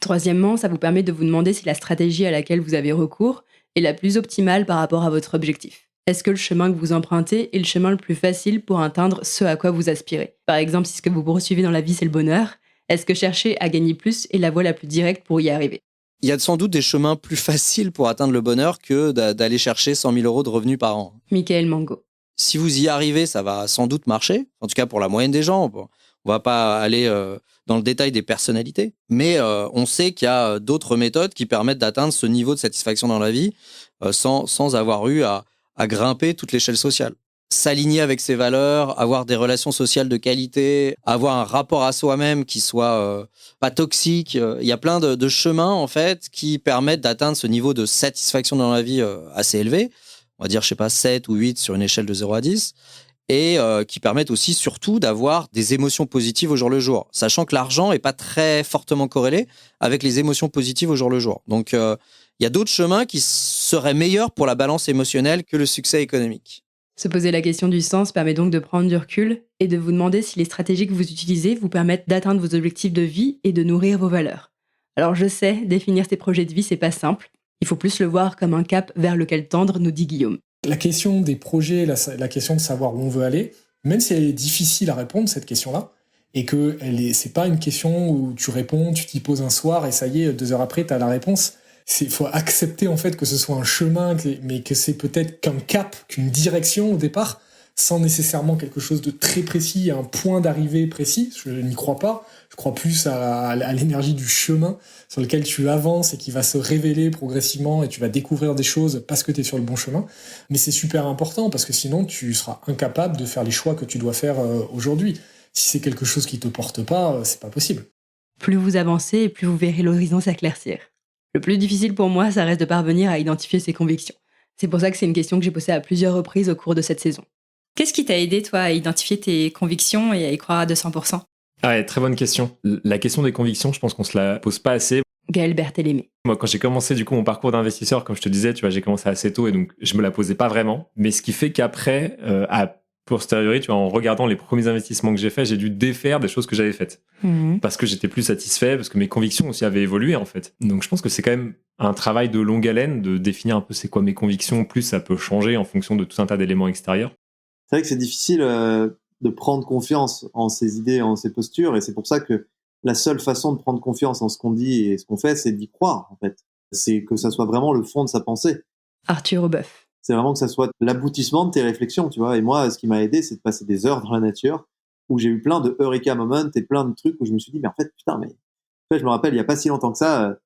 Troisièmement, ça vous permet de vous demander si la stratégie à laquelle vous avez recours est la plus optimale par rapport à votre objectif. Est-ce que le chemin que vous empruntez est le chemin le plus facile pour atteindre ce à quoi vous aspirez? Par exemple, si ce que vous poursuivez dans la vie, c'est le bonheur, est-ce que chercher à gagner plus est la voie la plus directe pour y arriver? Il y a sans doute des chemins plus faciles pour atteindre le bonheur que d'aller chercher 100 000 euros de revenus par an. Michael Mango. Si vous y arrivez, ça va sans doute marcher, en tout cas pour la moyenne des gens. On va pas aller dans le détail des personnalités, mais on sait qu'il y a d'autres méthodes qui permettent d'atteindre ce niveau de satisfaction dans la vie sans avoir eu à grimper toute l'échelle sociale. S'aligner avec ses valeurs, avoir des relations sociales de qualité, avoir un rapport à soi-même qui soit pas toxique. Il y a plein de chemins en fait qui permettent d'atteindre ce niveau de satisfaction dans la vie assez élevé. On va dire, je sais pas, 7 ou 8 sur une échelle de 0 à 10. Et qui permettent aussi surtout d'avoir des émotions positives au jour le jour, sachant que l'argent est pas très fortement corrélé avec les émotions positives au jour le jour. Donc, il y a d'autres chemins qui seraient meilleurs pour la balance émotionnelle que le succès économique. Se poser la question du sens permet donc de prendre du recul et de vous demander si les stratégies que vous utilisez vous permettent d'atteindre vos objectifs de vie et de nourrir vos valeurs. Alors je sais, définir ses projets de vie, c'est pas simple. Il faut plus le voir comme un cap vers lequel tendre, nous dit Guillaume. La question des projets, la question de savoir où on veut aller, même si elle est difficile à répondre, cette question-là, et que c'est pas une question où tu réponds, tu t'y poses un soir et ça y est, 2 heures après, tu as la réponse. Il faut accepter en fait que ce soit un chemin, mais que c'est peut-être qu'un cap, qu'une direction au départ, sans nécessairement quelque chose de très précis, un point d'arrivée précis. Je n'y crois pas. Je crois plus à l'énergie du chemin sur lequel tu avances et qui va se révéler progressivement et tu vas découvrir des choses parce que tu es sur le bon chemin. Mais c'est super important parce que sinon tu seras incapable de faire les choix que tu dois faire aujourd'hui. Si c'est quelque chose qui te porte pas, c'est pas possible. Plus vous avancez et plus vous verrez l'horizon s'éclaircir. Le plus difficile pour moi, ça reste de parvenir à identifier ses convictions. C'est pour ça que c'est une question que j'ai posée à plusieurs reprises au cours de cette saison. Qu'est-ce qui t'a aidé, toi, à identifier tes convictions et à y croire à 200%? Ah ouais, très bonne question. La question des convictions, je pense qu'on se la pose pas assez. Gaël Berthélémé. Moi, quand j'ai commencé du coup mon parcours d'investisseur, comme je te disais, tu vois, j'ai commencé assez tôt et donc je me la posais pas vraiment. Mais ce qui fait qu'après, à posteriori, tu vois, en regardant les premiers investissements que j'ai faits, j'ai dû défaire des choses que j'avais faites. Parce que j'étais plus satisfait, parce que mes convictions aussi avaient évolué en fait. Donc je pense que c'est quand même un travail de longue haleine de définir un peu c'est quoi mes convictions, plus ça peut changer en fonction de tout un tas d'éléments extérieurs. C'est vrai que c'est difficile de prendre confiance en ses idées, en ses postures, et c'est pour ça que la seule façon de prendre confiance en ce qu'on dit et ce qu'on fait, c'est d'y croire, en fait. C'est que ça soit vraiment le fond de sa pensée. Arthur Aubeuf. C'est vraiment que ça soit l'aboutissement de tes réflexions, tu vois. Et moi, ce qui m'a aidé, c'est de passer des heures dans la nature où j'ai eu plein de eureka moments et plein de trucs où je me suis dit, mais en fait, putain, mais... En fait, je me rappelle, il y a pas si longtemps que ça,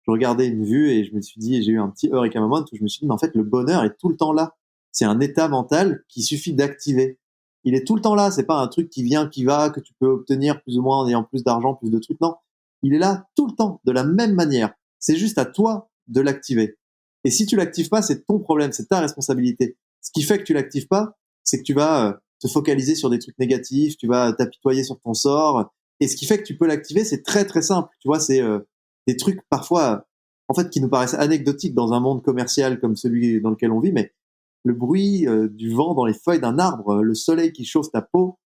je regardais une vue et je me suis dit, j'ai eu un petit eureka moment où je me suis dit, mais en fait, le bonheur est tout le temps là. C'est un état mental qu'il suffit d'activer. Il est tout le temps là. C'est pas un truc qui vient, qui va, que tu peux obtenir plus ou moins en ayant plus d'argent, plus de trucs. Non. Il est là tout le temps, de la même manière. C'est juste à toi de l'activer. Et si tu l'actives pas, c'est ton problème, c'est ta responsabilité. Ce qui fait que tu l'actives pas, c'est que tu vas te focaliser sur des trucs négatifs, tu vas t'apitoyer sur ton sort. Et ce qui fait que tu peux l'activer, c'est très très simple. Tu vois, c'est des trucs parfois, en fait, qui nous paraissent anecdotiques dans un monde commercial comme celui dans lequel on vit, mais le bruit du vent dans les feuilles d'un arbre, le soleil qui chauffe ta peau,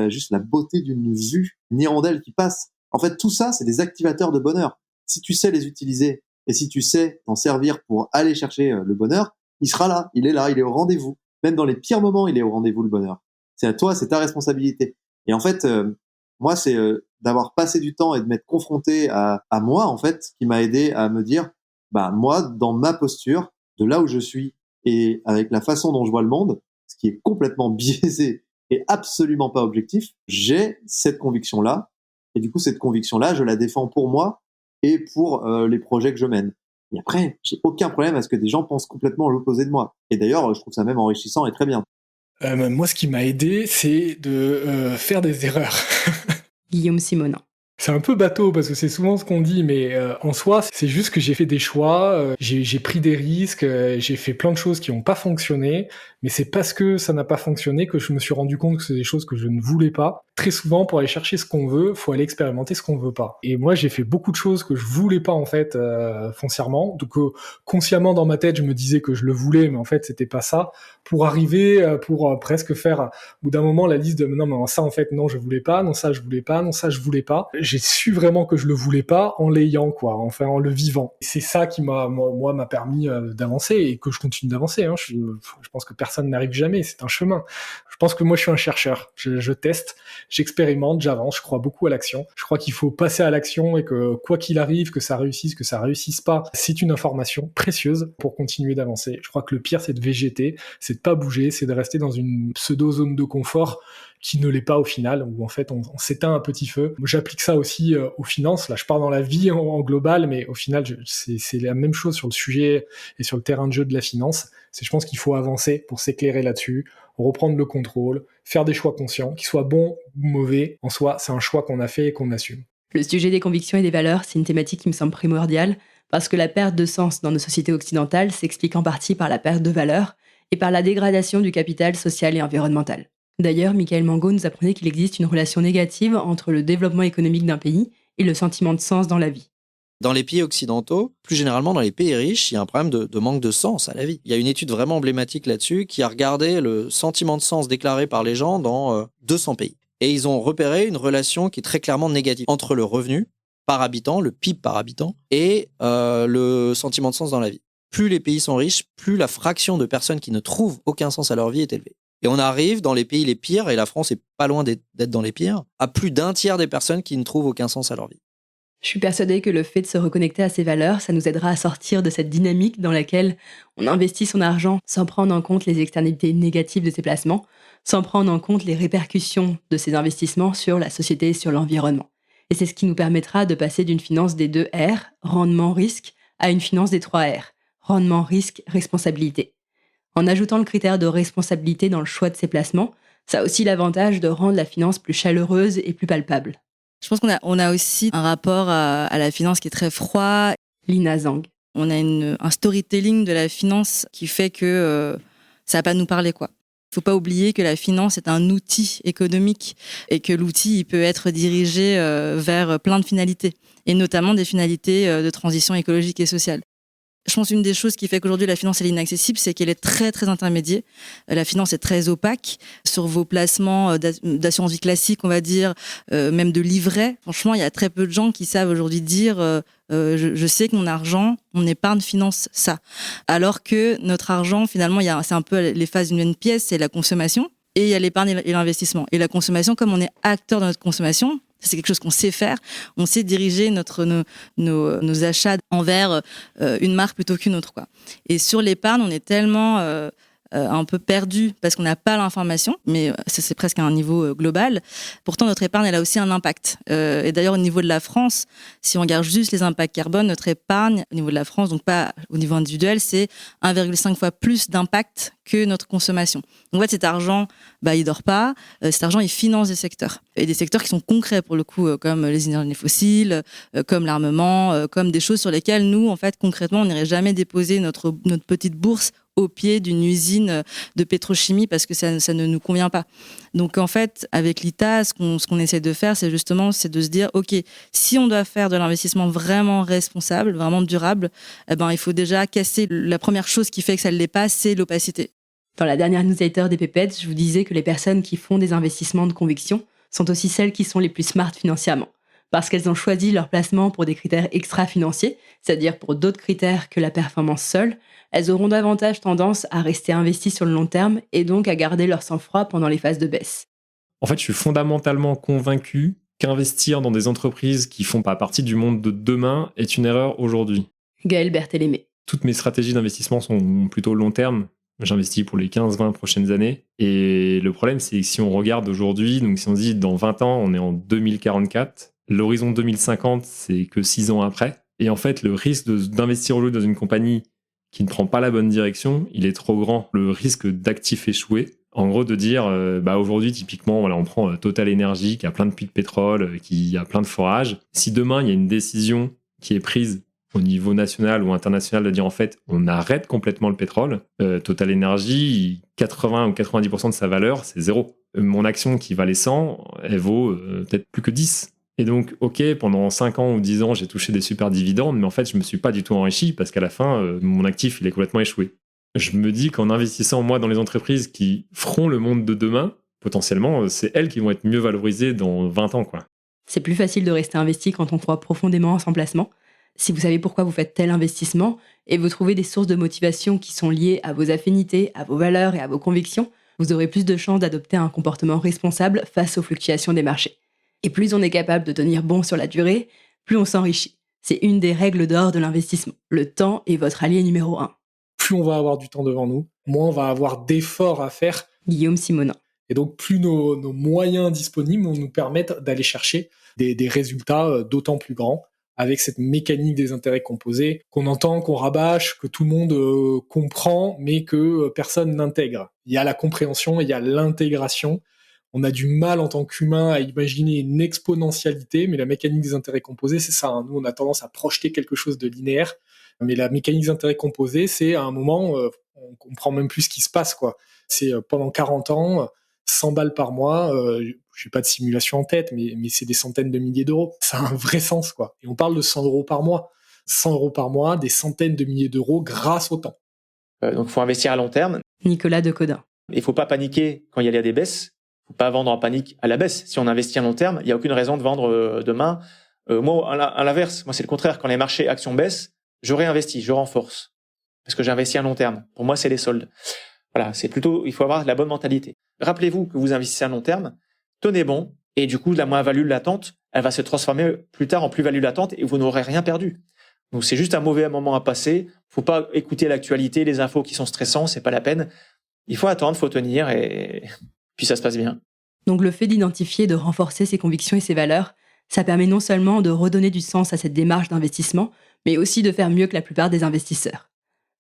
juste la beauté d'une vue, une hirondelle qui passe. En fait, tout ça, c'est des activateurs de bonheur. Si tu sais les utiliser et si tu sais t'en servir pour aller chercher le bonheur, il sera là, il est au rendez-vous. Même dans les pires moments, il est au rendez-vous, le bonheur. C'est à toi, c'est ta responsabilité. Et en fait, moi, c'est d'avoir passé du temps et de m'être confronté à moi, en fait, qui m'a aidé à me dire, bah, moi, dans ma posture, de là où je suis, et avec la façon dont je vois le monde, ce qui est complètement biaisé et absolument pas objectif, j'ai cette conviction-là. Et du coup, cette conviction-là, je la défends pour moi et pour les projets que je mène. Et après, j'ai aucun problème à ce que des gens pensent complètement l'opposé de moi. Et d'ailleurs, je trouve ça même enrichissant et très bien. Moi, ce qui m'a aidé, c'est de faire des erreurs. Guillaume Simonin. C'est un peu bateau parce que c'est souvent ce qu'on dit, mais en soi, c'est juste que j'ai fait des choix, j'ai pris des risques, j'ai fait plein de choses qui n'ont pas fonctionné, Mais c'est parce que ça n'a pas fonctionné que je me suis rendu compte que c'est des choses que je ne voulais pas. Très souvent, pour aller chercher ce qu'on veut, faut aller expérimenter ce qu'on veut pas. Et moi, j'ai fait beaucoup de choses que je voulais pas en fait foncièrement. Donc consciemment dans ma tête, je me disais que je le voulais, mais en fait, c'était pas ça. Pour arriver, pour presque faire au bout d'un moment la liste de non, mais ça en fait non, je voulais pas, non ça je voulais pas, non ça je voulais pas. J'ai su vraiment que je le voulais pas en l'ayant quoi, enfin en le vivant. Et c'est ça qui m'a permis d'avancer et que je continue d'avancer. Hein. Je pense que personne n'arrive jamais, c'est un chemin. Je pense que moi je suis un chercheur, je teste, j'expérimente, j'avance, je crois beaucoup à l'action. Je crois qu'il faut passer à l'action et que quoi qu'il arrive, que ça réussisse pas, c'est une information précieuse pour continuer d'avancer. Je crois que le pire c'est de végéter, c'est de pas bouger, c'est de rester dans une pseudo-zone de confort qui ne l'est pas au final, où en fait on s'éteint un petit feu. J'applique ça aussi aux finances, là je pars dans la vie en global, mais au final c'est la même chose sur le sujet et sur le terrain de jeu de la finance. Je pense qu'il faut avancer pour s'éclairer là-dessus, reprendre le contrôle, faire des choix conscients, qu'ils soient bons ou mauvais, en soi c'est un choix qu'on a fait et qu'on assume. Le sujet des convictions et des valeurs, c'est une thématique qui me semble primordiale, parce que la perte de sens dans nos sociétés occidentales s'explique en partie par la perte de valeurs et par la dégradation du capital social et environnemental. D'ailleurs, Michael Mango nous apprenait qu'il existe une relation négative entre le développement économique d'un pays et le sentiment de sens dans la vie. Dans les pays occidentaux, plus généralement dans les pays riches, il y a un problème de manque de sens à la vie. Il y a une étude vraiment emblématique là-dessus qui a regardé le sentiment de sens déclaré par les gens dans 200 pays. Et ils ont repéré une relation qui est très clairement négative entre le revenu par habitant, le PIB par habitant, et le sentiment de sens dans la vie. Plus les pays sont riches, plus la fraction de personnes qui ne trouvent aucun sens à leur vie est élevée. Et on arrive dans les pays les pires, et la France est pas loin d'être dans les pires, à plus d'un tiers des personnes qui ne trouvent aucun sens à leur vie. Je suis persuadée que le fait de se reconnecter à ses valeurs, ça nous aidera à sortir de cette dynamique dans laquelle on investit son argent sans prendre en compte les externalités négatives de ses placements, sans prendre en compte les répercussions de ces investissements sur la société et sur l'environnement. Et c'est ce qui nous permettra de passer d'une finance des 2 R, rendement-risque, à une finance des 3 R, rendement-risque-responsabilité. En ajoutant le critère de responsabilité dans le choix de ses placements, ça a aussi l'avantage de rendre la finance plus chaleureuse et plus palpable. Je pense qu'on a aussi un rapport à la finance qui est très froid. Lina Zhang. On a un storytelling de la finance qui fait que ça va pas nous parler, quoi. Il faut pas oublier que la finance est un outil économique et que l'outil il peut être dirigé vers plein de finalités, et notamment des finalités de transition écologique et sociale. Je pense qu'une des choses qui fait qu'aujourd'hui la finance elle est inaccessible, c'est qu'elle est très très intermédiaire. La finance est très opaque sur vos placements d'assurance vie classique, on va dire, même de livret. Franchement, il y a très peu de gens qui savent aujourd'hui dire je sais que mon argent, mon épargne finance ça. Alors que notre argent, finalement, c'est un peu les phases d'une même pièce, c'est la consommation et il y a l'épargne et l'investissement. Et la consommation, comme on est acteur de notre consommation, c'est quelque chose qu'on sait faire. On sait diriger nos achats envers une marque plutôt qu'une autre, quoi. Et sur l'épargne, on est tellement un peu perdu parce qu'on n'a pas l'information, mais ça, c'est presque à un niveau global. Pourtant, notre épargne, elle a aussi un impact. Et d'ailleurs, au niveau de la France, si on regarde juste les impacts carbone, notre épargne, au niveau de la France, donc pas au niveau individuel, c'est 1,5 fois plus d'impact que notre consommation. Donc, en fait, cet argent, il dort pas. Cet argent, il finance des secteurs. Et des secteurs qui sont concrets, pour le coup, comme les énergies fossiles, comme l'armement, comme des choses sur lesquelles nous, en fait, concrètement, on n'irait jamais déposer notre petite bourse au pied d'une usine de pétrochimie parce que ça ne nous convient pas. Donc, en fait, avec l'ITA, ce qu'on essaie de faire, c'est de se dire, OK, si on doit faire de l'investissement vraiment responsable, vraiment durable, il faut déjà casser la première chose qui fait que ça ne l'est pas, c'est l'opacité. Dans la dernière newsletter des Pépettes, je vous disais que les personnes qui font des investissements de conviction sont aussi celles qui sont les plus smart financièrement, parce qu'elles ont choisi leur placement pour des critères extra-financiers, c'est-à-dire pour d'autres critères que la performance seule. Elles auront davantage tendance à rester investies sur le long terme et donc à garder leur sang-froid pendant les phases de baisse. En fait, je suis fondamentalement convaincu qu'investir dans des entreprises qui font pas partie du monde de demain est une erreur aujourd'hui. Gaël Berthélémé. Toutes mes stratégies d'investissement sont plutôt long terme. J'investis pour les 15-20 prochaines années. Et le problème, c'est que si on regarde aujourd'hui, donc si on se dit dans 20 ans, on est en 2044, l'horizon 2050, c'est que 6 ans après. Et en fait, le risque d'investir aujourd'hui dans une compagnie qui ne prend pas la bonne direction, il est trop grand. Le risque d'actifs échoués, en gros de dire, aujourd'hui, typiquement, voilà, on prend Total Energy, qui a plein de puits de pétrole, qui a plein de forages. Si demain, il y a une décision qui est prise au niveau national ou international de dire en fait on arrête complètement le pétrole. Total Energy, 80 ou 90% de sa valeur, c'est 0. Mon action qui valait 100, elle vaut peut-être plus que 10. Et donc, ok, pendant 5 ans ou 10 ans, j'ai touché des super dividendes, mais en fait, je me suis pas du tout enrichi parce qu'à la fin, mon actif, il est complètement échoué. Je me dis qu'en investissant, moi, dans les entreprises qui feront le monde de demain, potentiellement, c'est elles qui vont être mieux valorisées dans 20 ans, quoi. C'est plus facile de rester investi quand on croit profondément en son placement. Si vous savez pourquoi vous faites tel investissement et vous trouvez des sources de motivation qui sont liées à vos affinités, à vos valeurs et à vos convictions, vous aurez plus de chances d'adopter un comportement responsable face aux fluctuations des marchés. Et plus on est capable de tenir bon sur la durée, plus on s'enrichit. C'est une des règles d'or de l'investissement. Le temps est votre allié numéro 1. Plus on va avoir du temps devant nous, moins on va avoir d'efforts à faire. Guillaume Simonin. Et donc, plus nos moyens disponibles vont nous permettre d'aller chercher des résultats d'autant plus grands avec cette mécanique des intérêts composés qu'on entend, qu'on rabâche, que tout le monde comprend, mais que personne n'intègre. Il y a la compréhension, il y a l'intégration. On a du mal en tant qu'humain à imaginer une exponentialité, mais la mécanique des intérêts composés, c'est ça. Nous, on a tendance à projeter quelque chose de linéaire, mais la mécanique des intérêts composés, c'est à un moment, on comprend même plus ce qui se passe, quoi. C'est pendant 40 ans, 100 balles par mois, je n'ai pas de simulation en tête, mais c'est des centaines de milliers d'euros. Ça a un vrai sens, quoi. Et on parle de 100 euros par mois. 100 euros par mois, des centaines de milliers d'euros grâce au temps. Donc, il faut investir à long terme. Nicolas Decodin. Il ne faut pas paniquer quand il y a des baisses. Il ne faut pas vendre en panique à la baisse. Si on investit à long terme, il n'y a aucune raison de vendre demain. Moi, à l'inverse, moi, c'est le contraire. Quand les marchés actions baissent, je réinvestis, je renforce. Parce que j'investis à long terme. Pour moi, c'est les soldes. Voilà, c'est plutôt, il faut avoir la bonne mentalité. Rappelez-vous que vous investissez à long terme, tenez bon, et du coup, la moins-value latente, elle va se transformer plus tard en plus-value latente et vous n'aurez rien perdu. Donc, c'est juste un mauvais moment à passer. Faut pas écouter l'actualité, les infos qui sont stressants, c'est pas la peine. Il faut attendre, faut tenir et puis ça se passe bien. Donc, le fait d'identifier et de renforcer ses convictions et ses valeurs, ça permet non seulement de redonner du sens à cette démarche d'investissement, mais aussi de faire mieux que la plupart des investisseurs.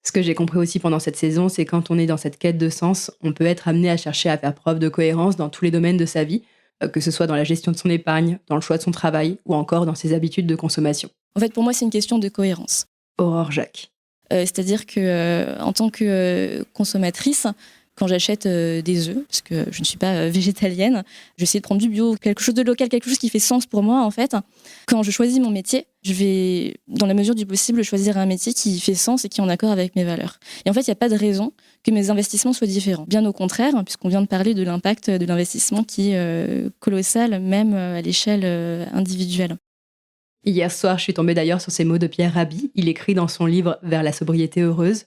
Ce que j'ai compris aussi pendant cette saison, c'est quand on est dans cette quête de sens, on peut être amené à chercher à faire preuve de cohérence dans tous les domaines de sa vie, que ce soit dans la gestion de son épargne, dans le choix de son travail ou encore dans ses habitudes de consommation. En fait, pour moi, c'est une question de cohérence. Aurore Jacques. C'est-à-dire que en tant que consommatrice, quand j'achète des œufs, parce que je ne suis pas végétalienne, j'essaie de prendre du bio, quelque chose de local, quelque chose qui fait sens pour moi en fait. Quand je choisis mon métier, je vais, dans la mesure du possible, choisir un métier qui fait sens et qui est en accord avec mes valeurs. Et en fait, il n'y a pas de raison que mes investissements soient différents. Bien au contraire, puisqu'on vient de parler de l'impact de l'investissement qui est colossal, même à l'échelle individuelle. Hier soir, je suis tombée d'ailleurs sur ces mots de Pierre Rabhi. Il écrit dans son livre « Vers la sobriété heureuse » :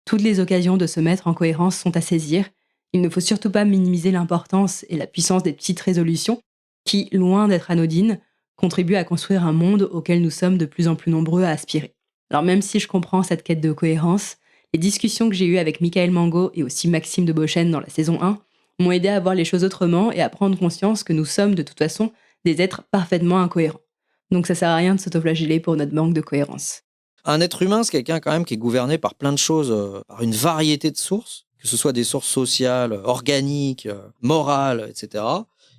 toutes les occasions de se mettre en cohérence sont à saisir. Il ne faut surtout pas minimiser l'importance et la puissance des petites résolutions qui, loin d'être anodines, contribuent à construire un monde auquel nous sommes de plus en plus nombreux à aspirer. Alors même si je comprends cette quête de cohérence, les discussions que j'ai eues avec Michael Mango et aussi Maxime de Beauchesne dans la saison 1 m'ont aidé à voir les choses autrement et à prendre conscience que nous sommes de toute façon des êtres parfaitement incohérents. Donc ça sert à rien de s'autoflageller pour notre manque de cohérence. Un être humain, c'est quelqu'un quand même qui est gouverné par plein de choses, par une variété de sources, que ce soit des sources sociales, organiques, morales, etc.,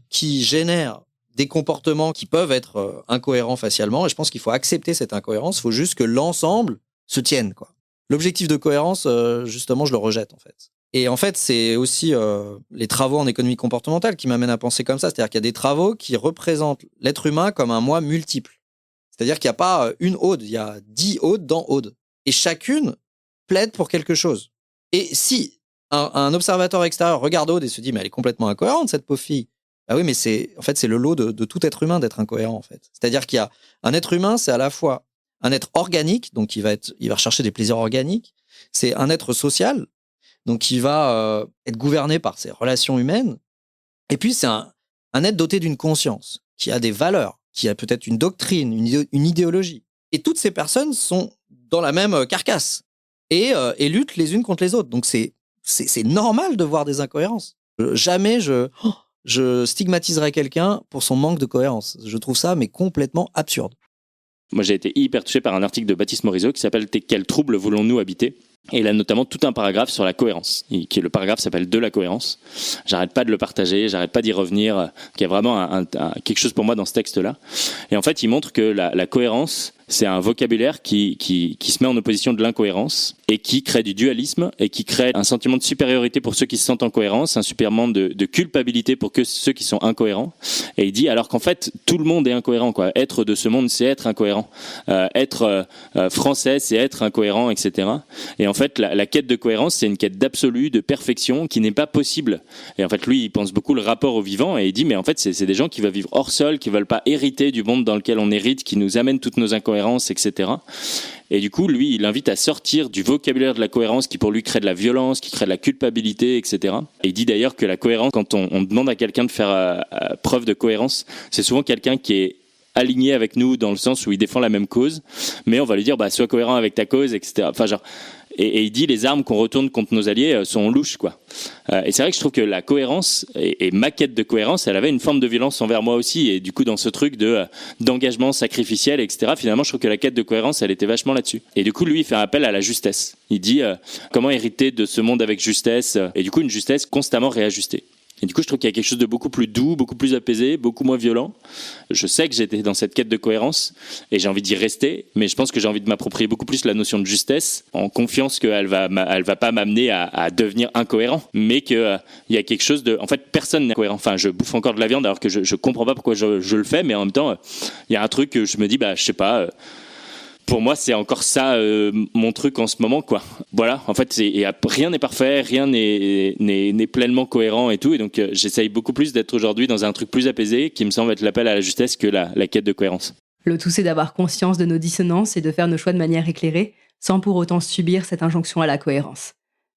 qui génèrent des comportements qui peuvent être incohérents facialement. Et je pense qu'il faut accepter cette incohérence. Il faut juste que l'ensemble se tienne, quoi. L'objectif de cohérence, justement, je le rejette, en fait. Et en fait, c'est aussi les travaux en économie comportementale qui m'amènent à penser comme ça. C'est-à-dire qu'il y a des travaux qui représentent l'être humain comme un moi multiple. C'est-à-dire qu'il n'y a pas une ode, il y a 10 odes dans ode. Et chacune plaide pour quelque chose. Et si un observateur extérieur regarde ode et se dit « mais elle est complètement incohérente, cette pauvre fille », bah oui, mais c'est le lot de tout être humain d'être incohérent, en fait. C'est-à-dire qu'il y a un être humain, c'est à la fois un être organique, donc il va rechercher des plaisirs organiques. C'est un être social, donc il va être gouverné par ses relations humaines. Et puis c'est un être doté d'une conscience, qui a des valeurs, qui a peut-être une doctrine, une idéologie. Et toutes ces personnes sont dans la même carcasse et luttent les unes contre les autres. Donc c'est normal de voir des incohérences. Jamais je stigmatiserai quelqu'un pour son manque de cohérence. Je trouve ça mais complètement absurde. Moi, j'ai été hyper touché par un article de Baptiste Morisot qui s'appelle « Quel trouble voulons-nous habiter ?» Et il a notamment tout un paragraphe sur la cohérence. Le paragraphe s'appelle « De la cohérence ». J'arrête pas de le partager, j'arrête pas d'y revenir. Il y a vraiment quelque chose pour moi dans ce texte-là. Et en fait, il montre que la cohérence, c'est un vocabulaire qui se met en opposition de l'incohérence et qui crée du dualisme et qui crée un sentiment de supériorité pour ceux qui se sentent en cohérence, un sentiment de culpabilité pour ceux qui sont incohérents. Et il dit alors qu'en fait tout le monde est incohérent, quoi. Être de ce monde, c'est être incohérent. Être français, c'est être incohérent, etc. Et en fait la quête de cohérence, c'est une quête d'absolu, de perfection qui n'est pas possible. Et en fait lui, il pense beaucoup le rapport au vivant et il dit mais en fait c'est des gens qui veulent vivre hors sol, qui veulent pas hériter du monde dans lequel on hérite, qui nous amène toutes nos incohérences, etc. Et du coup, lui, il invite à sortir du vocabulaire de la cohérence qui pour lui crée de la violence, qui crée de la culpabilité, etc. Et il dit d'ailleurs que la cohérence, quand on demande à quelqu'un de faire preuve de cohérence, c'est souvent quelqu'un qui est aligné avec nous dans le sens où il défend la même cause, mais on va lui dire sois cohérent avec ta cause, etc. Enfin genre, et il dit les armes qu'on retourne contre nos alliés sont louches, quoi. Et c'est vrai que je trouve que la cohérence et ma quête de cohérence, elle avait une forme de violence envers moi aussi, et du coup dans ce truc d'engagement sacrificiel, etc. Finalement, je trouve que la quête de cohérence, elle était vachement là-dessus. Et du coup, lui, il fait appel à la justesse. Il dit comment hériter de ce monde avec justesse, et du coup une justesse constamment réajustée. Et du coup, je trouve qu'il y a quelque chose de beaucoup plus doux, beaucoup plus apaisé, beaucoup moins violent. Je sais que j'étais dans cette quête de cohérence et j'ai envie d'y rester, mais je pense que j'ai envie de m'approprier beaucoup plus la notion de justesse, en confiance qu'elle va pas m'amener à devenir incohérent, mais qu'il y a quelque chose de... En fait, personne n'est cohérent. Enfin, je bouffe encore de la viande alors que je comprends pas pourquoi je le fais, mais en même temps, il y a un truc que je me dis, je sais pas... Pour moi, c'est encore ça mon truc en ce moment, quoi. Voilà, en fait, rien n'est parfait, rien n'est pleinement cohérent et tout, et donc j'essaye beaucoup plus d'être aujourd'hui dans un truc plus apaisé qui me semble être l'appel à la justesse que la quête de cohérence. Le tout, c'est d'avoir conscience de nos dissonances et de faire nos choix de manière éclairée, sans pour autant subir cette injonction à la cohérence.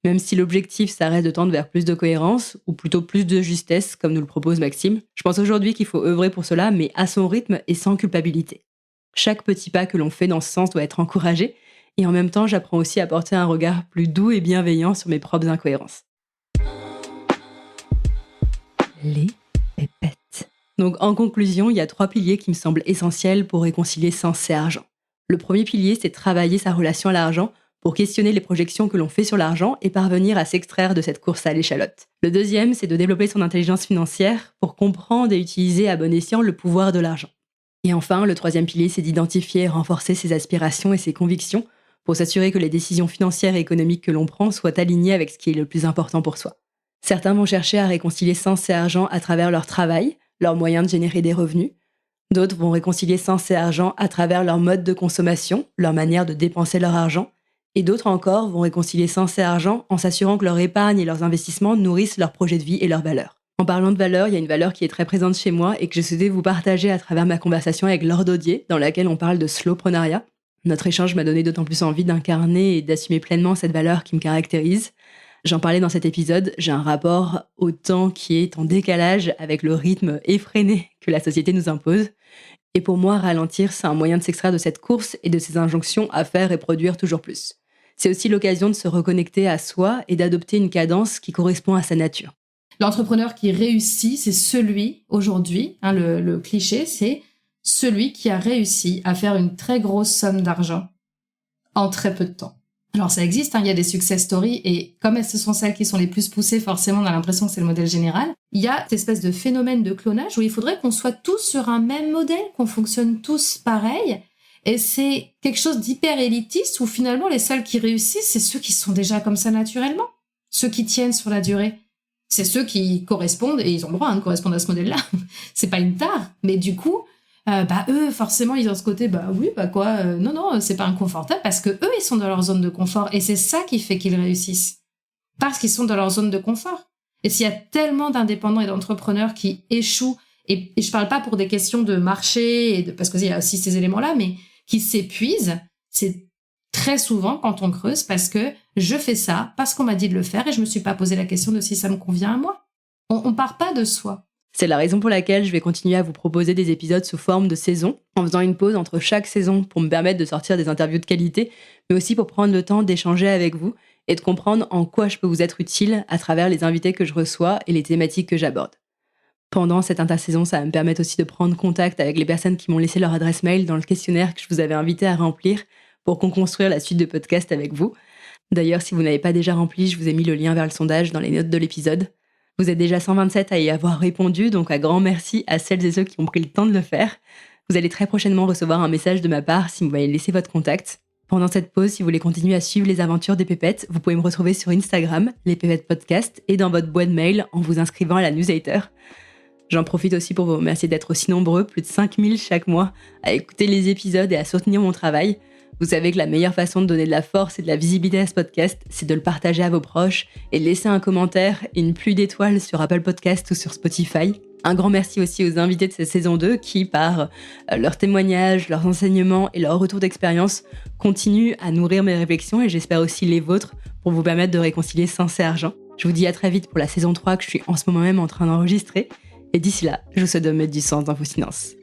Même si l'objectif, ça reste de tendre vers plus de cohérence, ou plutôt plus de justesse, comme nous le propose Maxime, je pense aujourd'hui qu'il faut œuvrer pour cela, mais à son rythme et sans culpabilité. Chaque petit pas que l'on fait dans ce sens doit être encouragé, et en même temps, j'apprends aussi à porter un regard plus doux et bienveillant sur mes propres incohérences. Les pépettes. Donc, en conclusion, il y a 3 piliers qui me semblent essentiels pour réconcilier sens et argent. Le premier pilier, c'est travailler sa relation à l'argent pour questionner les projections que l'on fait sur l'argent et parvenir à s'extraire de cette course à l'échalote. Le deuxième, c'est de développer son intelligence financière pour comprendre et utiliser à bon escient le pouvoir de l'argent. Et enfin, le troisième pilier, c'est d'identifier et renforcer ses aspirations et ses convictions pour s'assurer que les décisions financières et économiques que l'on prend soient alignées avec ce qui est le plus important pour soi. Certains vont chercher à réconcilier sens et argent à travers leur travail, leurs moyens de générer des revenus. D'autres vont réconcilier sens et argent à travers leur mode de consommation, leur manière de dépenser leur argent. Et d'autres encore vont réconcilier sens et argent en s'assurant que leur épargne et leurs investissements nourrissent leur projet de vie et leurs valeurs. En parlant de valeurs, il y a une valeur qui est très présente chez moi et que je souhaitais vous partager à travers ma conversation avec Laure Daudier, dans laquelle on parle de slowpreneuriat. Notre échange m'a donné d'autant plus envie d'incarner et d'assumer pleinement cette valeur qui me caractérise. J'en parlais dans cet épisode, j'ai un rapport au temps qui est en décalage avec le rythme effréné que la société nous impose. Et pour moi, ralentir, c'est un moyen de s'extraire de cette course et de ces injonctions à faire et produire toujours plus. C'est aussi l'occasion de se reconnecter à soi et d'adopter une cadence qui correspond à sa nature. L'entrepreneur qui réussit, c'est celui, aujourd'hui, le cliché, c'est celui qui a réussi à faire une très grosse somme d'argent en très peu de temps. Alors ça existe, il y a des success stories, et comme ce sont celles qui sont les plus poussées, forcément on a l'impression que c'est le modèle général. Il y a cette espèce de phénomène de clonage où il faudrait qu'on soit tous sur un même modèle, qu'on fonctionne tous pareil, et c'est quelque chose d'hyper élitiste où finalement les seuls qui réussissent, c'est ceux qui sont déjà comme ça naturellement, ceux qui tiennent sur la durée. C'est ceux qui correspondent, et ils ont le droit de correspondre à ce modèle-là. C'est pas une tare, mais du coup, eux, forcément, ils ont ce côté, non, c'est pas inconfortable, parce que eux, ils sont dans leur zone de confort, et c'est ça qui fait qu'ils réussissent. Parce qu'ils sont dans leur zone de confort. Et s'il y a tellement d'indépendants et d'entrepreneurs qui échouent, et je parle pas pour des questions de marché, parce qu'il y a aussi ces éléments-là, mais qui s'épuisent, c'est très souvent quand on creuse parce que je fais ça parce qu'on m'a dit de le faire et je me suis pas posé la question de si ça me convient à moi. On part pas de soi. C'est la raison pour laquelle je vais continuer à vous proposer des épisodes sous forme de saison, en faisant une pause entre chaque saison pour me permettre de sortir des interviews de qualité, mais aussi pour prendre le temps d'échanger avec vous et de comprendre en quoi je peux vous être utile à travers les invités que je reçois et les thématiques que j'aborde. Pendant cette intersaison, ça va me permettre aussi de prendre contact avec les personnes qui m'ont laissé leur adresse mail dans le questionnaire que je vous avais invité à remplir pour construire la suite de podcast avec vous. D'ailleurs, si vous n'avez pas déjà rempli, je vous ai mis le lien vers le sondage dans les notes de l'épisode. Vous êtes déjà 127 à y avoir répondu, donc un grand merci à celles et ceux qui ont pris le temps de le faire. Vous allez très prochainement recevoir un message de ma part si vous m'avez laissé votre contact. Pendant cette pause, si vous voulez continuer à suivre les aventures des pépettes, vous pouvez me retrouver sur Instagram, les pépettes podcast, et dans votre boîte mail en vous inscrivant à la newsletter. J'en profite aussi pour vous remercier d'être aussi nombreux, plus de 5000 chaque mois, à écouter les épisodes et à soutenir mon travail. Vous savez que la meilleure façon de donner de la force et de la visibilité à ce podcast, c'est de le partager à vos proches et de laisser un commentaire et une pluie d'étoiles sur Apple Podcast ou sur Spotify. Un grand merci aussi aux invités de cette saison 2 qui, par leurs témoignages, leurs enseignements et leurs retours d'expérience, continuent à nourrir mes réflexions et j'espère aussi les vôtres pour vous permettre de réconcilier sens et argent. Je vous dis à très vite pour la saison 3 que je suis en ce moment même en train d'enregistrer. Et d'ici là, je vous souhaite de mettre du sens dans vos finances.